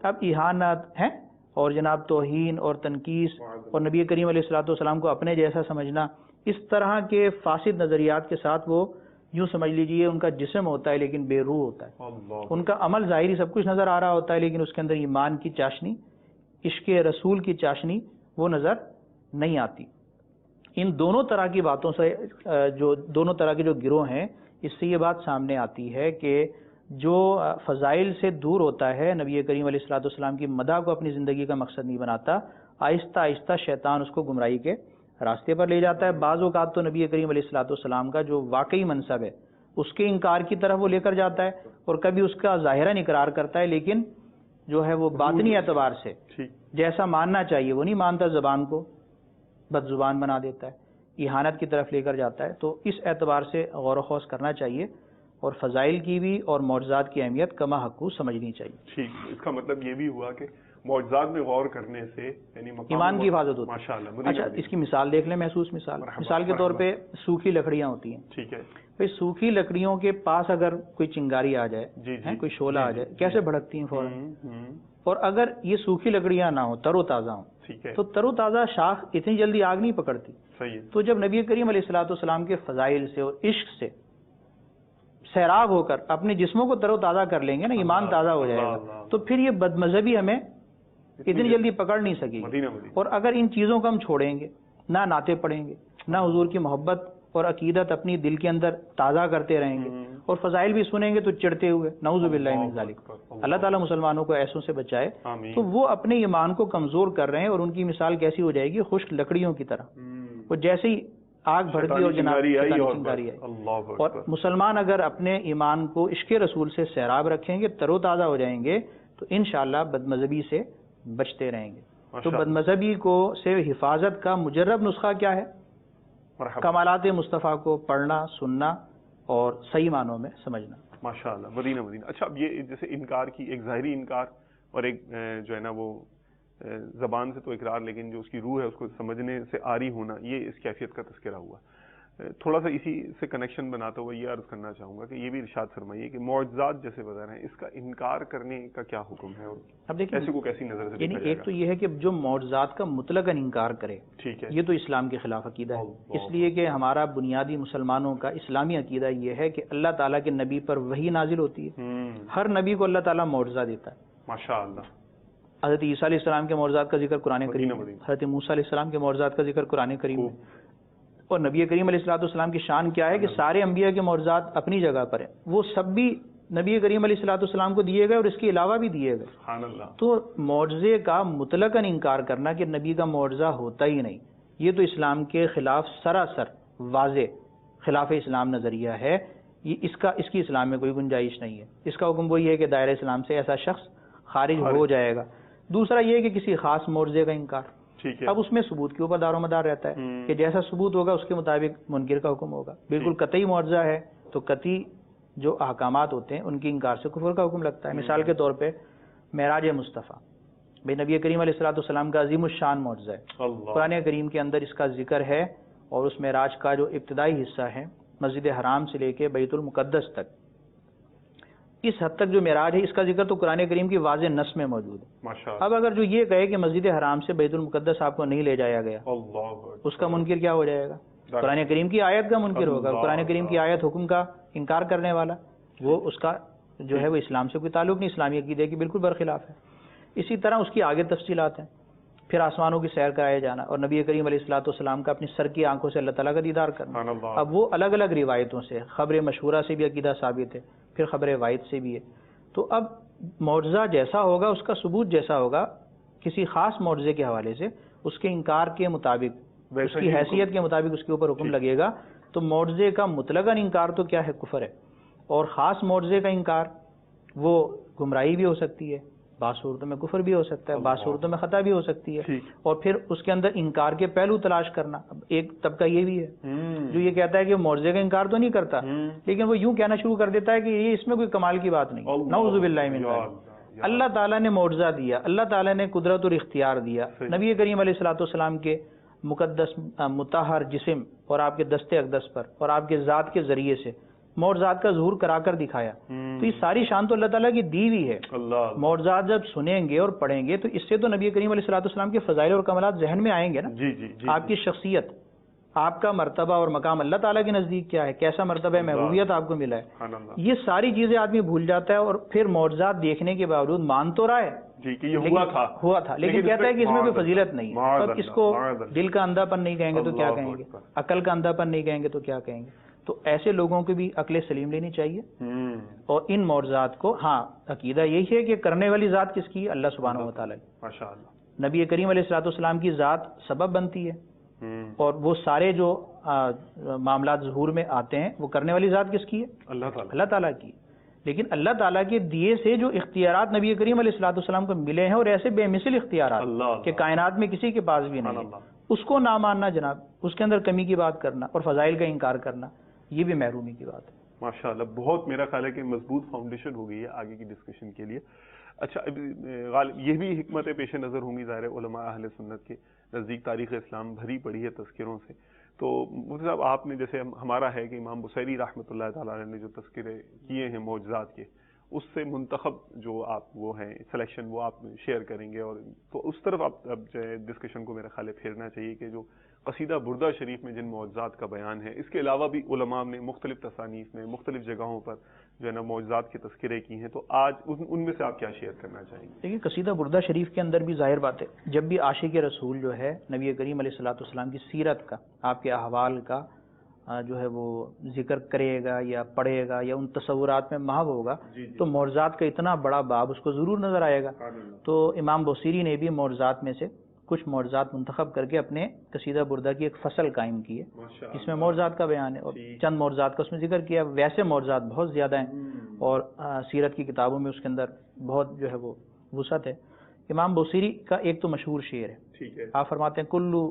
اب اہانت ہیں اور جناب توہین اور تنقیص اور نبی کریم علیہ الصلوۃ والسلام کو اپنے جیسا سمجھنا، اس طرح کے فاسد نظریات کے ساتھ وہ یوں سمجھ لیجئے ان کا جسم ہوتا ہے لیکن بے روح ہوتا ہے. ان کا عمل ظاہری سب کچھ نظر آ رہا ہوتا ہے لیکن اس کے اندر ایمان کی چاشنی، عشق رسول کی چاشنی وہ نظر نہیں آتی. ان دونوں طرح کی باتوں سے جو دونوں طرح کے جو گروہ ہیں اس سے یہ بات سامنے آتی ہے کہ جو فضائل سے دور ہوتا ہے، نبی کریم علیہ الصلوۃ والسلام کی مدح کو اپنی زندگی کا مقصد نہیں بناتا، آہستہ آہستہ شیطان اس کو گمراہی کے راستے پر لے جاتا ہے. بعض اوقات تو نبی کریم علیہ الصلوۃ والسلام کا جو واقعی منصب ہے اس کے انکار کی طرف وہ لے کر جاتا ہے اور کبھی اس کا ظاہراً اقرار کرتا ہے لیکن جو ہے وہ باطنی اعتبار سے جیسا ماننا چاہیے وہ نہیں مانتا، زبان کو بد زبان بنا دیتا ہے، اہانت کی طرف لے کر جاتا ہے. تو اس اعتبار سے غور و خوض کرنا چاہیے اور فضائل کی بھی اور معجزات کی اہمیت کما حقو سمجھنی چاہیے. ٹھیک، اس کا مطلب یہ بھی ہوا کہ معجزات میں غور کرنے سے یعنی ایمان کی حفاظت ہوتی ہے. ماشاءاللہ. اچھا اس کی مثال دیکھ لیں، محسوس مثال کے طور پہ سوکھی لکڑیاں ہوتی ہیں. ٹھیک ہے بھائی سوکھی لکڑیوں کے پاس اگر کوئی چنگاری آ جائے، کوئی شعلہ آ جائے، کیسے بھڑکتی ہیں فوراً. اور اگر یہ سوکھی لکڑیاں نہ ہوں، تر و تازہ ہوں، تو تر و تازہ شاخ اتنی جلدی آگ نہیں پکڑتی. تو جب نبی کریم علیہ الصلوۃ والسلام کے فضائل سے اور عشق سے سیراب ہو کر اپنے جسموں کو تر و تازہ کر لیں گے نا، ایمان تازہ ہو جائے گا، تو پھر یہ بد مذہبی ہمیں اتنی جلدی پکڑ نہیں سکے گی. اور اگر ان چیزوں کو ہم چھوڑیں گے، نہ نعتیں پڑھیں گے، نہ حضور کی محبت اور عقیدت اپنی دل کے اندر تازہ کرتے رہیں گے اور فضائل بھی سنیں گے تو چڑھتے ہوئے، نعوذ باللہ من ذالک. اللہ تعالیٰ مسلمانوں کو ایسوں سے بچائے. تو وہ اپنے ایمان کو کمزور کر رہے ہیں اور ان کی مثال کیسی ہو جائے گی؟ خشک لکڑیوں کی طرح. وہ جیسے ہی آگ بھڑکی اور جناب چنگاری آئی. اور مسلمان اگر اپنے ایمان کو عشق رسول سے سیراب رکھیں گے، تر و تازہ ہو جائیں گے، تو انشاءاللہ بد مذہبی سے بچتے رہیں گے. تو بد مذہبی کو سے حفاظت کا مجرب نسخہ کیا ہے؟ کمالات مصطفیٰ کو پڑھنا، سننا اور صحیح معنوں میں سمجھنا. ماشاءاللہ. مدینہ. اچھا اب یہ جیسے انکار کی ایک ظاہری انکار اور ایک جو ہے نا وہ زبان سے تو اقرار لیکن جو اس کی روح ہے اس کو سمجھنے سے آری ہونا، یہ اس کیفیت کا تذکرہ ہوا. تھوڑا سا اسی سے کنیکشن بناتا ہوا یہ عرض کرنا چاہوں گا کہ یہ بھی ارشاد فرمائیے کہ معجزات جیسے بتا رہے ہیں اس کا انکار کرنے کا کیا حکم ہے اور اب دیکھیں ایسے کو کیسی نظر سے یعنی ایک تو یہ ہے کہ جو معجزات کا مطلق انکار کرے، ٹھیک ہے، یہ تو اسلام کے خلاف عقیدہ ہے. اس لیے کہ ہمارا بنیادی مسلمانوں کا اسلامی عقیدہ یہ ہے کہ اللہ تعالیٰ کے نبی پر وحی نازل ہوتی ہے، ہر نبی کو اللہ تعالیٰ معجزہ دیتا ہے. ماشاءاللہ. حضرت عیسیٰ علیہ السلام کے معجزات کا ذکر قرآن کریم میں، حضرت موسیٰ علیہ السلام کے معجزات کا ذکر قرآن کریم میں. اور نبی کریم علیہ الصلوۃ والسلام کی شان کیا ہے کہ سارے انبیاء کے معجزات اپنی جگہ پر ہیں، وہ سب بھی نبی کریم علیہ الصلوۃ والسلام کو دیے گئے اور اس کے علاوہ بھی دیے گئے. سبحان اللہ. تو معجزے کا مطلقاً انکار کرنا کہ نبی کا معجزہ ہوتا ہی نہیں، یہ تو اسلام کے خلاف سراسر واضح خلاف اسلام نظریہ ہے، یہ اس کی اسلام میں کوئی گنجائش نہیں ہے. اس کا حکم وہی ہے کہ دائرہ اسلام سے ایسا شخص خارج ہو جائے گا. دوسرا یہ کہ کسی خاص معجزے کا انکار، اب اس میں ثبوت کے اوپر دار و مدار رہتا ہے کہ جیسا ثبوت ہوگا اس کے مطابق منکر کا حکم ہوگا. بالکل قطعی معجزہ ہے تو قطعی جو احکامات ہوتے ہیں ان کی انکار سے کفر کا حکم لگتا ہے. مثال کے طور پہ معراج مصطفیٰ، بھئی نبی کریم علیہ الصلوۃ والسلام کا عظیم الشان معجزہ ہے. قرآن کریم کے اندر اس کا ذکر ہے، اور اس معراج کا جو ابتدائی حصہ ہے مسجد حرام سے لے کے بیت المقدس تک، اس حد تک جو معراج ہے اس کا ذکر تو قرآن کریم کی واضح نص میں موجود ہے. اب اگر جو یہ کہے کہ مسجد حرام سے بیت المقدس آپ کو نہیں لے جایا گیا، اس کا منکر کیا ہو جائے گا؟ قرآن کریم کی آیت کا منکر ہوگا. قرآن کریم کی آیت حکم کا انکار کرنے والا، وہ اس کا جو ہے وہ اسلام سے کوئی تعلق نہیں، اسلامی عقیدے کی بالکل برخلاف ہے. اسی طرح اس کی آگے تفصیلات ہیں. پھر آسمانوں کی سیر کرایا جانا اور نبی کریم علیہ الصلوۃ والسلام کا اپنی سر کی آنکھوں سے اللہ تعالیٰ کا دیدار کرنا. اب وہ الگ الگ روایتوں سے، خبر مشہورہ سے بھی عقیدہ ثابت ہے، پھر خبر واحد سے بھی ہے. تو اب معجزہ جیسا ہوگا، اس کا ثبوت جیسا ہوگا، کسی خاص معجزے کے حوالے سے اس کے انکار کے مطابق، اس کی حیثیت کے مطابق اس کے اوپر حکم لگے گا. تو معجزے کا مطلقاً انکار تو کیا ہے؟ کفر ہے. اور خاص معجزے کا انکار وہ گمراہی بھی ہو سکتی ہے، بعض صورتوں میں کفر بھی ہو سکتا ہے، بعض صورتوں میں خطا بھی ہو سکتی ہے. اور پھر اس کے اندر انکار کے پہلو تلاش کرنا. اب ایک طبقہ یہ بھی ہے جو یہ کہتا ہے کہ معجزے کا انکار تو نہیں کرتا، لیکن وہ یوں کہنا شروع کر دیتا ہے کہ یہ اس میں کوئی کمال کی بات نہیں. نعوذ باللہ من ذلک. اللہ تعالیٰ نے معجزہ دیا، اللہ تعالیٰ نے قدرت اور اختیار دیا، نبی کریم علیہ الصلوۃ والسلام کے مقدس مطہر جسم اور آپ کے دست اقدس پر اور آپ کے ذات کے ذریعے سے معجزات کا ظہور کرا کر دکھایا. تو یہ ساری شان تو اللہ تعالیٰ کی دی ہوئی ہے. معجزات جب سنیں گے اور پڑھیں گے تو اس سے تو نبی کریم علیہ الصلوۃ والسلام کے فضائل اور کمالات ذہن میں آئیں گے نا. آپ کی شخصیت، آپ کا مرتبہ اور مقام اللہ تعالیٰ کے نزدیک کیا ہے، کیسا مرتبہ محبوبیت آپ کو ملا ہے، یہ ساری چیزیں آدمی بھول جاتا ہے. اور پھر معجزات دیکھنے کے باوجود مان تو رہا ہے کہ یہ ہوا تھا، لیکن کہتا ہے کہ اس میں کوئی فضیلت نہیں ہے. اب اس کو دل کا اندھا پن نہیں کہیں گے تو کیا کہیں گے، عقل کا اندھا پن نہیں کہیں گے تو کیا کہیں گے. تو ایسے لوگوں کی بھی عقل سلیم لینی چاہیے. اور ان معجزات کو، ہاں عقیدہ یہی ہے کہ کرنے والی ذات کس کی؟ اللہ سبحانہ و تعالیٰ کی. نبی کریم علیہ الصلوۃ والسلام کی ذات سبب بنتی ہے، اور وہ سارے جو معاملات ظہور میں آتے ہیں وہ کرنے والی ذات کس کی ہے؟ اللہ تعالیٰ کی. لیکن اللہ تعالیٰ کے دیے سے جو اختیارات نبی کریم علیہ الصلوۃ والسلام کو ملے ہیں، اور ایسے بے مثل اختیارات کہ کائنات میں کسی کے پاس بھی نہیں ہے، اس کو نہ ماننا جناب، اس کے اندر کمی کی بات کرنا اور فضائل کا انکار کرنا، یہ بھی محرومی کی بات ہے. ماشاءاللہ، بہت میرا خیال ہے کہ مضبوط فاؤنڈیشن ہو گئی ہے آگے کی ڈسکشن کے لیے. اچھا غالب یہ بھی حکمت پیش نظر ہوں گی ظاہر علماء اہل سنت کے نزدیک تاریخ اسلام بھری پڑی ہے تذکروں سے. تو مفتی صاحب آپ نے جیسے ہمارا ہے کہ امام بصیری رحمۃ اللہ تعالیٰ علیہ نے جو تذکرے کیے ہیں معجزات کے، اس سے منتخب جو آپ وہ ہیں سلیکشن وہ آپ شیئر کریں گے، اور تو اس طرف آپ اب جو ہے ڈسکشن کو میرا خیال ہے پھیرنا چاہیے کہ جو قصیدہ بردہ شریف میں جن معجزات کا بیان ہے، اس کے علاوہ بھی علماء نے مختلف تصانیف میں مختلف جگہوں پر جو ہے نا معجزات کے تذکرے کی ہیں، تو آج ان میں سے آپ کیا شیئر کرنا چاہیں گے؟ دیکھیے قصیدہ بردہ شریف کے اندر بھی ظاہر بات ہے، جب بھی عاشق رسول جو ہے نبی کریم علیہ الصلوۃ والسلام کی سیرت کا، آپ کے احوال کا جو ہے وہ ذکر کرے گا یا پڑھے گا یا ان تصورات میں محو ہوگا، تو معجزات کا اتنا بڑا باب اس کو ضرور نظر آئے گا. تو امام بصیری نے بھی معجزات میں سے کچھ معجزات منتخب کر کے اپنے قصیدہ بردہ کی ایک فصل قائم کی ہے، اس میں معجزات کا بیان ہے، اور چند معجزات کا اس میں ذکر کیا. ویسے معجزات بہت زیادہ ہیں اور سیرت کی کتابوں میں اس کے اندر بہت جو ہے وہ وسعت ہے. امام بصیری کا ایک تو مشہور شعر ہے، آپ فرماتے ہیں کلو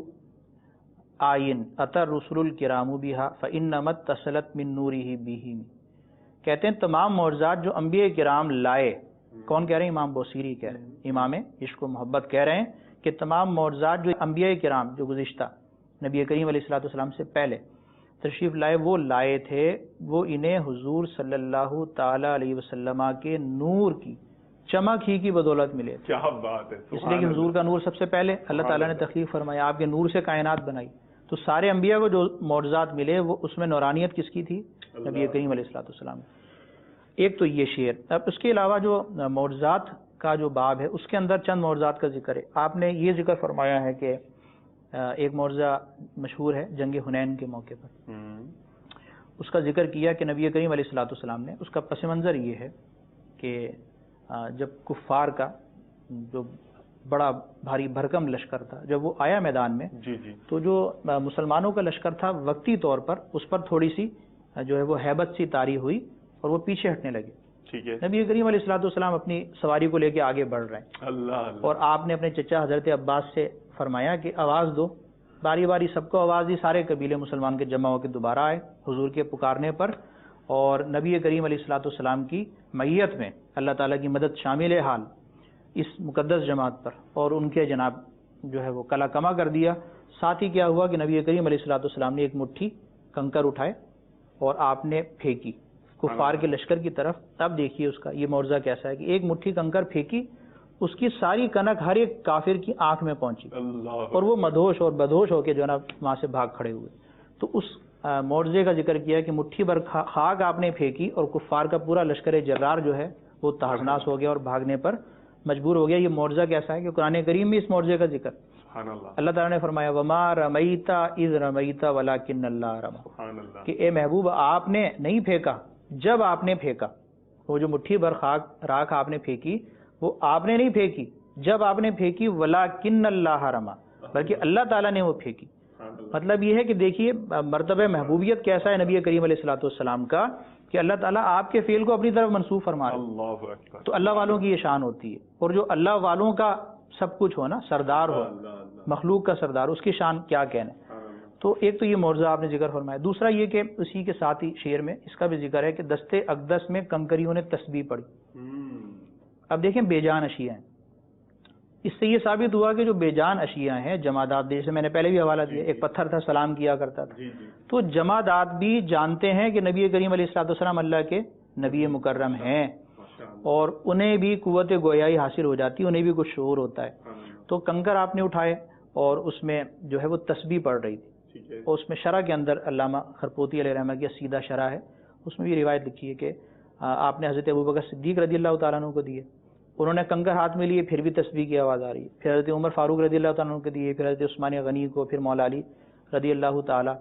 آئین اتر رسول الکرام بہا فانما اتصلت من نورہ بہم. کہتے ہیں تمام معجزات جو انبیاء کرام لائے، کون کہہ رہے ہیں؟ امام بصیری کہہ رہے ہیں، امام عشق و محبت کہہ رہے ہیں کہ تمام معجزات جو انبیاء کرام جو گزشتہ نبی کریم علیہ الصلوۃ والسلام سے پہلے تشریف لائے وہ لائے تھے، وہ انہیں حضور صلی اللہ تعالی علیہ وسلم کے نور کی چمک ہی کی بدولت ملے. کیا بات ہے! اس لیے کہ حضور کا نور سب سے پہلے اللہ تعالیٰ نے تخلیق فرمایا، آپ کے نور سے کائنات بنائی. تو سارے انبیاء کو جو معجزات ملے وہ اس میں نورانیت کس کی تھی؟ نبی کریم علیہ الصلوۃ والسلام. ایک تو یہ شعر. اب اس کے علاوہ جو معجزات کا جو باب ہے اس کے اندر چند معجزات کا ذکر ہے. آپ نے یہ ذکر فرمایا ہے کہ ایک معجزہ مشہور ہے جنگ حنین کے موقع پر، اس کا ذکر کیا کہ نبی کریم علیہ الصلوۃ والسلام نے، اس کا پس منظر یہ ہے کہ جب کفار کا جو بڑا بھاری بھرکم لشکر تھا. جب وہ آیا میدان میں تو جو مسلمانوں کا لشکر تھا وقتی طور پر اس پر تھوڑی سی جو ہے وہ ہیبت سی طاری ہوئی اور وہ پیچھے ہٹنے لگے. نبی کریم علیہ الصلوۃ والسلام اپنی سواری کو لے کے آگے بڑھ رہے ہیں اور آپ نے اپنے چچا حضرت عباس سے فرمایا کہ آواز دو. باری باری سب کو آواز دی. سارے قبیلے مسلمان کے جمع ہو کے دوبارہ آئے حضور کے پکارنے پر, اور نبی کریم علیہ الصلوۃ والسلام کی معیت میں اللہ تعالیٰ کی مدد شامل حال اس مقدس جماعت پر, اور ان کے جناب جو ہے وہ کلا کما کر دیا. ساتھ ہی کیا ہوا کہ نبی کریم علیہ الصلوۃ والسلام نے ایک مٹھی کنکر اٹھائے اور آپ نے پھینکی کفار کے لشکر کی طرف. اب دیکھیے اس کا یہ معجزہ کیسا ہے کہ ایک مٹھی کنکر پھینکی, اس کی ساری کنک ہر ایک کافر کی آنکھ میں پہنچی اور وہ مدہوش اور بدہوش ہو کے جو ہے نا وہاں سے بھاگ کھڑے ہوئے. تو اس معجزے کا ذکر کیا کہ مٹھی بھر خاک آپ نے پھینکی اور کفار کا پورا لشکر جرار جو ہے وہ تہس ہو گیا اور بھاگنے پر مجبور ہو گیا. یہ معجزہ کیسا ہے کہ قرآن کریم میں اس معجزے کا ذکر اللہ تعالیٰ نے فرمایا وما رمیت اذ رمیت ولکن اللہ رمی, کہ اے محبوب آپ نے نہیں پھینکا جب آپ نے پھینکا. وہ جو مٹھی بھر راکھ آپ نے پھینکی وہ آپ نے نہیں پھینکی جب آپ نے پھینکی, ولکن اللہ رما, بلکہ اللہ تعالیٰ نے وہ پھینکی. مطلب یہ ہے کہ دیکھیے مرتبہ محبوبیت کیسا ہے نبی کریم علیہ الصلوۃ والسلام کا کہ اللہ تعالیٰ آپ کے فعل کو اپنی طرف منسوخ فرما رہا ہے. تو اللہ والوں کی یہ شان ہوتی ہے, اور جو اللہ والوں کا سب کچھ ہو نا, سردار ہو, مخلوق کا سردار, اس کی شان کیا کہنے. تو ایک تو یہ معجزہ آپ نے ذکر فرمایا. دوسرا یہ کہ اسی کے ساتھ ہی شعر میں اس کا بھی ذکر ہے کہ دستے اقدس میں کنکریوں نے تسبیح پڑھی. اب دیکھیں بے جان اشیاء ہیں, اس سے یہ ثابت ہوا کہ جو بے جان اشیاء ہیں جمادات, جیسے میں نے پہلے بھی حوالہ دیا, ایک پتھر تھا سلام کیا کرتا تھا, تو جمادات بھی جانتے ہیں کہ نبی کریم علیہ الصلوۃ والسلام اللہ کے نبی مکرم ہیں, اور انہیں بھی قوت گویائی حاصل ہو جاتی ہے, انہیں بھی کچھ شعور ہوتا ہے. تو کنکر آپ نے اٹھائے اور اس میں جو ہے وہ تسبیح پڑھ رہی تھی, اور اس میں شرح کے اندر علامہ خرپوتی علیہ رحمہ کی سیدھا شرح ہے, اس میں بھی روایت لکھی ہے کہ آپ نے حضرت ابوبکر صدیق رضی اللہ تعالیٰ عنہ کو دیے, انہوں نے کنکر ہاتھ میں لیے, پھر بھی تسبیح کی آواز آ رہی ہے. پھر حضرت عمر فاروق رضی اللہ تعالیٰ عنہ کو دیے, پھر حضرت عثمان غنی کو, پھر مولا علی رضی اللہ تعالیٰ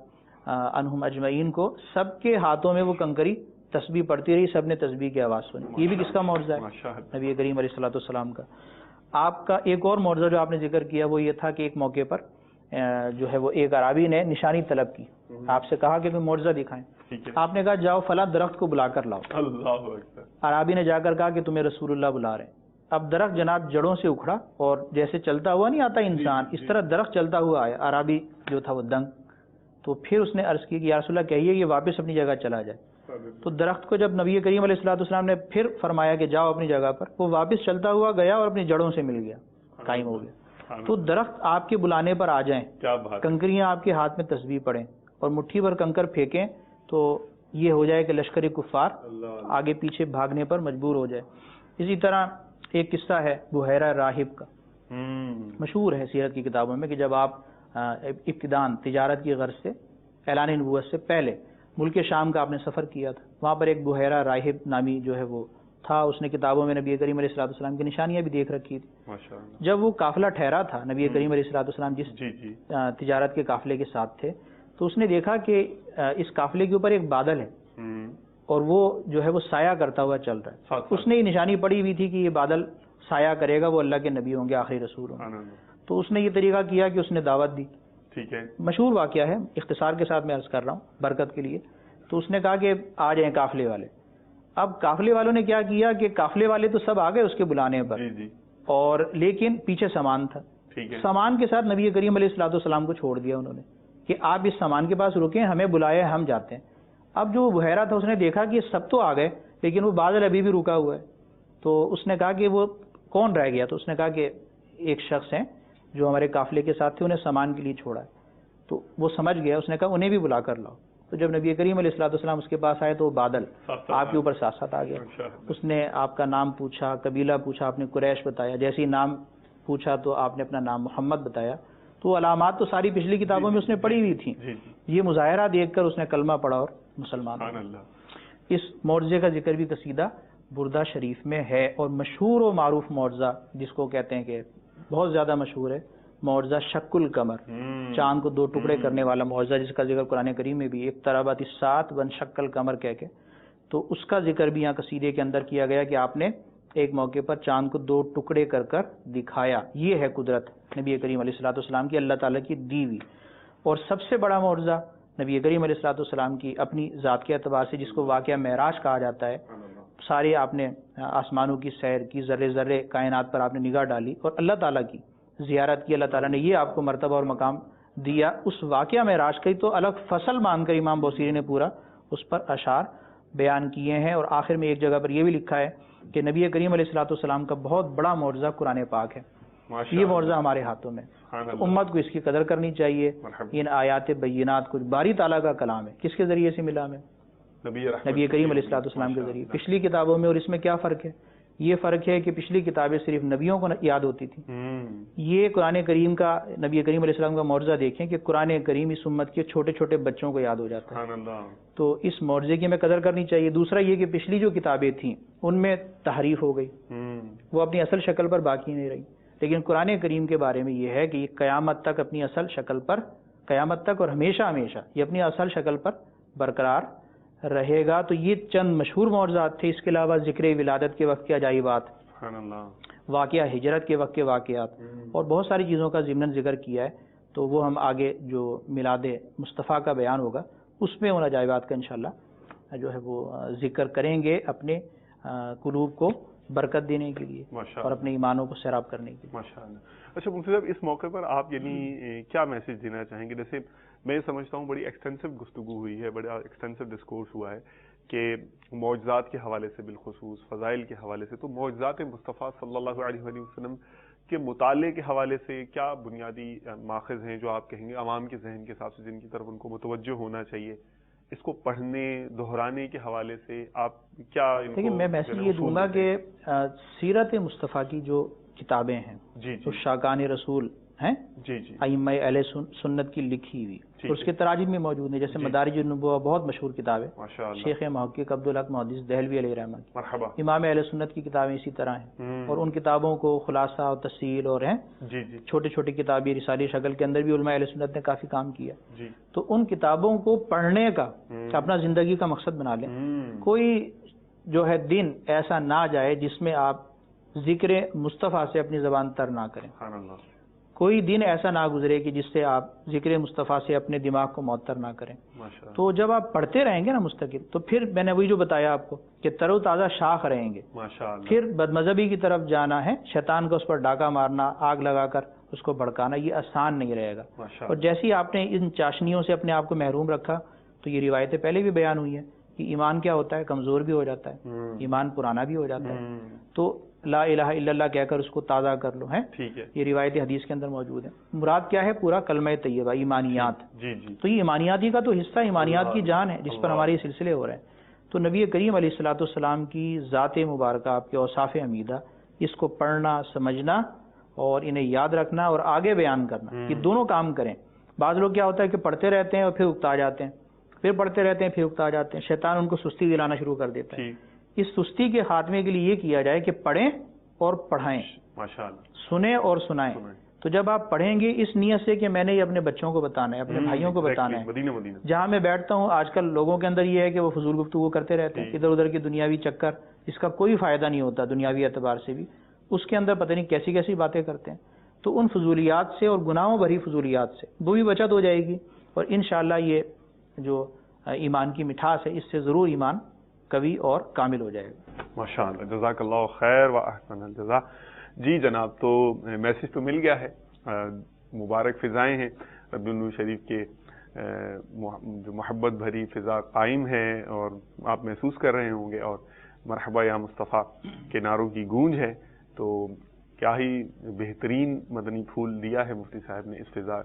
عنہم اجمعین کو, سب کے ہاتھوں میں وہ کنکری تسبیح پڑھتی رہی, سب نے تسبیح کی آواز سنی. یہ بھی کس کا معجزہ ہے؟ نبی کریم علیہ الصلوۃ والسلام کا. آپ کا ایک اور معجزہ جو آپ نے ذکر کیا وہ یہ تھا کہ ایک موقع پر جو ہے وہ ایک عرابی نے نشانی طلب کی, آپ سے کہا کہ تم معجزہ دکھائیں. آپ نے کہا جاؤ فلاں درخت کو بلا کر لاؤ. عرابی نے جا کر کہا کہ تمہیں رسول اللہ بلا رہے ہیں. اب درخت جناب جڑوں سے اکھڑا اور جیسے چلتا ہوا نہیں آتا انسان, اس طرح درخت چلتا ہوا آیا. عرابی جو تھا وہ دنگ. تو پھر اس نے عرض کی کہ یا رسول اللہ کہیے یہ واپس اپنی جگہ چلا جائے. تو درخت کو جب نبی کریم علیہ الصلوۃ والسلام نے پھر فرمایا کہ جاؤ اپنی جگہ پر, وہ واپس چلتا ہوا گیا اور اپنی جڑوں سے مل گیا, قائم ہو گیا. تو درخت آپ کے بلانے پر آ جائیں, کنکریاں آپ کے ہاتھ میں تسبیح پڑھیں اور مٹھی بھر کنکر پھینکیں, تو یہ ہو جائے کہ لشکر کفار آگے پیچھے بھاغنے پر مجبور ہو جائے. اسی طرح ایک قصہ ہے بحیرہ راہب کا, مشہور ہے سیرت کی کتابوں میں, کہ جب آپ ابتدان تجارت کی غرض سے اعلان نبوت سے پہلے ملک شام کا آپ نے سفر کیا تھا, وہاں پر ایک بحیرہ راہب نامی جو ہے وہ تھا, اس نے کتابوں میں نبی کریم علیہ الصلوۃ والسلام کی نشانیاں بھی دیکھ رکھی تھی. جب وہ قافلہ ٹھہرا تھا, نبی کریم علیہ الصلوۃ والسلام جس تجارت کے قافلے کے ساتھ تھے, تو اس نے دیکھا کہ اس قافلے کے اوپر ایک بادل ہے اور وہ جو ہے وہ سایہ کرتا ہوا چل رہا ہے. اس نے یہ نشانی پڑی ہوئی تھی کہ یہ بادل سایہ کرے گا, وہ اللہ کے نبی ہوں گے, آخری رسول ہوں گے. تو اس نے یہ طریقہ کیا کہ اس نے دعوت دی. مشہور واقعہ ہے, اختصار کے ساتھ میں عرض کر رہا ہوں برکت کے لیے. تو اس نے کہا کہ آ جائیں قافلے والے. اب قافلے والوں نے کیا کیا کہ قافلے والے تو سب آ گئے اس کے بلانے پر, اور لیکن پیچھے سامان تھا. سامان کے ساتھ نبی کریم علیہ الصلوۃ والسلام کو چھوڑ دیا انہوں نے کہ آپ اس سامان کے پاس رکیں, ہمیں بلائے, ہم جاتے ہیں. اب جو بحیرہ تھا اس نے دیکھا کہ سب تو آ گئے لیکن وہ بادل ابھی بھی رکا ہوا ہے. تو اس نے کہا کہ وہ کون رہ گیا؟ تو اس نے کہا کہ ایک شخص ہیں جو ہمارے قافلے کے ساتھ تھے, انہیں سامان کے لیے چھوڑا ہے. تو وہ سمجھ گیا, اس نے کہا انہیں بھی بلا کر لاؤ. تو جب نبی کریم علیہ الصلوۃ والسلام اس کے پاس آئے تو وہ بادل آپ کے اوپر ساتھ ساتھ آ گیا. اس نے آپ کا نام پوچھا, قبیلہ پوچھا, آپ نے قریش بتایا, جیسے ہی نام پوچھا تو آپ نے اپنا نام محمد بتایا. تو علامات تو ساری پچھلی کتابوں میں اس نے پڑھی ہوئی تھیں. یہ مظاہرہ دیکھ کر اس نے کلمہ پڑھا اور مسلمان. اس معجزے کا ذکر بھی قصیدہ بردہ شریف میں ہے, اور مشہور و معروف معجزہ جس کو کہتے ہیں کہ بہت زیادہ مشہور ہے, معجزہ شق القمر, چاند کو دو ٹکڑے کرنے والا معجزہ, جس کا ذکر قرآن کریم میں بھی اقتربت الساعۃ وانشق القمر کہہ کے, تو اس کا ذکر بھی یہاں قصیدے کے اندر کیا گیا کہ آپ نے ایک موقع پر چاند کو 2 ٹکڑے کر کر دکھایا. یہ ہے قدرت نبی کریم علیہ الصلوۃ والسلام کی، اللہ تعالیٰ کی دی ہوئی. اور سب سے بڑا معجزہ نبی کریم علیہ الصلوۃ والسلام کی اپنی ذات کے اعتبار سے، جس کو واقعہ معراج کہا جاتا ہے. سارے آپ نے آسمانوں کی سیر کی، ذرے ذرے کائنات پر آپ نے نگاہ ڈالی اور اللہ تعالیٰ کی زیارت کی. اللہ تعالیٰ نے یہ آپ کو مرتبہ اور مقام دیا. اس واقعہ معراج کا ہی تو الگ فصل مان کر امام بوصیری نے پورا اس پر اشعار بیان کیے ہیں. اور آخر میں ایک جگہ پر یہ بھی لکھا ہے کہ نبی کریم علیہ الصلوۃ والسلام کا بہت بڑا معجزہ قرآن پاک ہے. یہ معجزہ ہمارے ہاتھوں میں، امت کو اس کی قدر کرنی چاہیے. ان آیات بینات کچھ باری تعالیٰ کا کلام ہے. کس کے ذریعے سے ملا ہمیں؟ نبی کریم علیہ الصلوۃ والسلام کے ذریعے. پچھلی کتابوں میں اور اس میں کیا فرق ہے؟ یہ فرق ہے کہ پچھلی کتابیں صرف نبیوں کو یاد ہوتی تھیں. یہ قرآن کریم کا، نبی کریم علیہ السلام کا معجزہ دیکھیں کہ قرآن کریم اس امت کے چھوٹے چھوٹے بچوں کو یاد ہو جاتا ہے. تو اس معجزے کی ہمیں قدر کرنی چاہیے. دوسرا یہ کہ پچھلی جو کتابیں تھیں ان میں تحریف ہو گئی، وہ اپنی اصل شکل پر باقی نہیں رہی. لیکن قرآن کریم کے بارے میں یہ ہے کہ یہ قیامت تک اپنی اصل شکل پر، قیامت تک اور ہمیشہ ہمیشہ یہ اپنی اصل شکل پر برقرار رہے گا. تو یہ چند مشہور معجزات تھے. اس کے علاوہ ذکر ولادت کے وقت کے عجائبات، واقعہ ہجرت کے وقت کے واقعات اور بہت ساری چیزوں کا ضمن ذکر کیا ہے. تو وہ ہم آگے جو میلاد مصطفیٰ کا بیان ہوگا اس میں ان عجائبات کا انشاءاللہ جو ہے وہ ذکر کریں گے، اپنے قلوب کو برکت دینے کے لیے اور اپنے ایمانوں کو سیراب کرنے کے لیے. ماشاءاللہ. اچھا مفتی صاحب، اس موقع پر آپ یعنی کیا میسج دینا چاہیں گے؟ جیسے میں سمجھتا ہوں بڑی ایکسٹینسو گفتگو ہوئی ہے، بڑا ایکسٹینسو ڈسکورس ہوا ہے کہ معجزات کے حوالے سے بالخصوص، فضائل کے حوالے سے، تو معجزات مصطفیٰ صلی اللہ علیہ وآلہ وسلم کے مطالعے کے حوالے سے کیا بنیادی ماخذ ہیں جو آپ کہیں گے عوام کے ذہن کے حساب سے جن کی طرف ان کو متوجہ ہونا چاہیے؟ اس کو پڑھنے دہرانے کے حوالے سے آپ کیا؟ دیکھیں، میں میسج یہ دوں گا کہ سیرت مصطفیٰ کی جو کتابیں ہیں، جو شاکان رسول ہیں، ائمہ اہل سنت کی لکھی ہوئی، اس کے تراجم میں موجود ہیں. جیسے مدارج النبوہ بہت مشہور کتاب ہے، شیخ محقق عبدالحق محدث دہلوی علیہ رحمہ کی. امام اہل سنت کی کتابیں اسی طرح ہیں، اور ان کتابوں کو خلاصہ اور تفصیل اور ہیں چھوٹی چھوٹی کتابیں رسالی شکل کے اندر بھی علماء اہل سنت نے کافی کام کیا. تو ان کتابوں کو پڑھنے کا اپنا زندگی کا مقصد بنا لیں. کوئی جو ہے دن ایسا نہ جائے جس میں آپ ذکر مصطفیٰ سے اپنی زبان تر نہ کریں. کوئی دن ایسا نہ گزرے کہ جس سے آپ ذکر مصطفیٰ سے اپنے دماغ کو معطر نہ کریں. تو جب آپ پڑھتے رہیں گے نا مستقل، تو پھر میں نے وہی جو بتایا آپ کو کہ تر و تازہ شاخ رہیں گے. پھر بدمذہبی کی طرف جانا ہے، شیطان کو اس پر ڈاکہ مارنا، آگ لگا کر اس کو بھڑکانا، یہ آسان نہیں رہے گا. اور جیسے ہی آپ نے ان چاشنیوں سے اپنے آپ کو محروم رکھا، تو یہ روایتیں پہلے بھی بیان ہوئی ہیں کہ ایمان کیا ہوتا ہے، کمزور بھی ہو جاتا ہے، ایمان پرانا بھی ہو جاتا ہے. تو لا الہ الا اللہ کہہ کر اس کو تازہ کر لو. یہ روایت حدیث کے اندر موجود ہے. مراد کیا ہے؟ پورا کلمہ طیبہ، ایمانیات. تو یہ ایمانیاتی کا تو حصہ، ایمانیات کی جان ہے جس پر ہمارے یہ سلسلے ہو رہے ہیں. تو نبی کریم علیہ الصلوۃ والسلام کی ذات مبارکہ، آپ کے اوصاف حمیدہ، اس کو پڑھنا، سمجھنا اور انہیں یاد رکھنا اور آگے بیان کرنا، یہ دونوں کام کریں. بعض لوگ کیا ہوتا ہے کہ پڑھتے رہتے ہیں اور پھر اکتا جاتے ہیں، پھر پڑھتے رہتے ہیں پھر اکتا جاتے ہیں. شیطان ان کو سستی دلانا شروع کر دیتا ہے. اس سستی کے خاتمے کے لیے یہ کیا جائے کہ پڑھیں اور پڑھائیں، سنیں اور سنائیں. تو جب آپ پڑھیں گے اس نیت سے کہ میں نے یہ اپنے بچوں کو بتانا ہے، اپنے بھائیوں کو بتانا ہے. جہاں میں بیٹھتا ہوں آج کل لوگوں کے اندر یہ ہے کہ وہ فضول گفتگو کرتے رہتے ہیں، ادھر ادھر کی دنیاوی چکر، اس کا کوئی فائدہ نہیں ہوتا دنیاوی اعتبار سے بھی. اس کے اندر پتہ نہیں کیسی کیسی باتیں کرتے ہیں. تو ان فضولیات سے اور گناہوں بھری فضولیات سے وہ بھی بچت ہو جائے گی، اور انشاءاللہ یہ جو ایمان کی مٹھاس ہے اس سے ضرور ایمان قوی اور کامل ہو جائے گا. ماشاءاللہ، جزاک اللہ خیر و احسن الجزا. جی جناب، تو میسج تو مل گیا ہے. مبارک فضائیں ہیں، ربیع النور شریف کے جو محبت بھری فضا قائم ہے اور آپ محسوس کر رہے ہوں گے، اور مرحبا یا مصطفیٰ کے نعروں کی گونج ہے. تو کیا ہی بہترین مدنی پھول دیا ہے مفتی صاحب نے اس فضا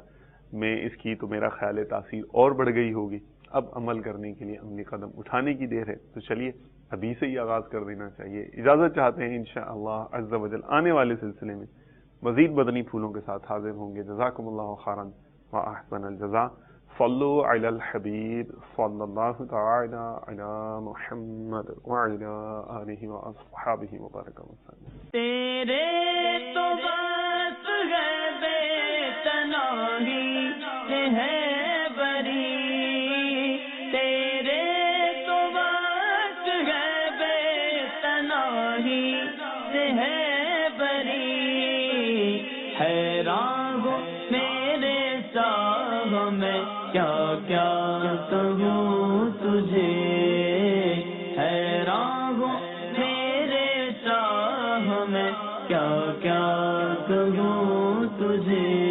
میں. اس کی تو میرا خیال ہے تاثیر اور بڑھ گئی ہوگی. اب عمل کرنے کے لیے عملی قدم اٹھانے کی دیر ہے. تو چلیے ابھی سے ہی آغاز کر دینا چاہیے. اجازت چاہتے ہیں انشاءاللہ عز و جل آنے والے سلسلے میں مزید مدنی پھولوں کے ساتھ حاضر ہوں گے. جزاکم اللہ خیرا و احسن الجزا. صلو علی الحبیب صلی اللہ تعالی علی محمد وعلی آلہ واصحابہ وبارک وسلم. تیرے تو بس ہے بے تناہی ہے بری، تیرے تو بس ہے بے تناہی کیا کیا کہوں تجھے، حیران ہوں میرے چاہ میں، کیا کیا کہوں تجھے۔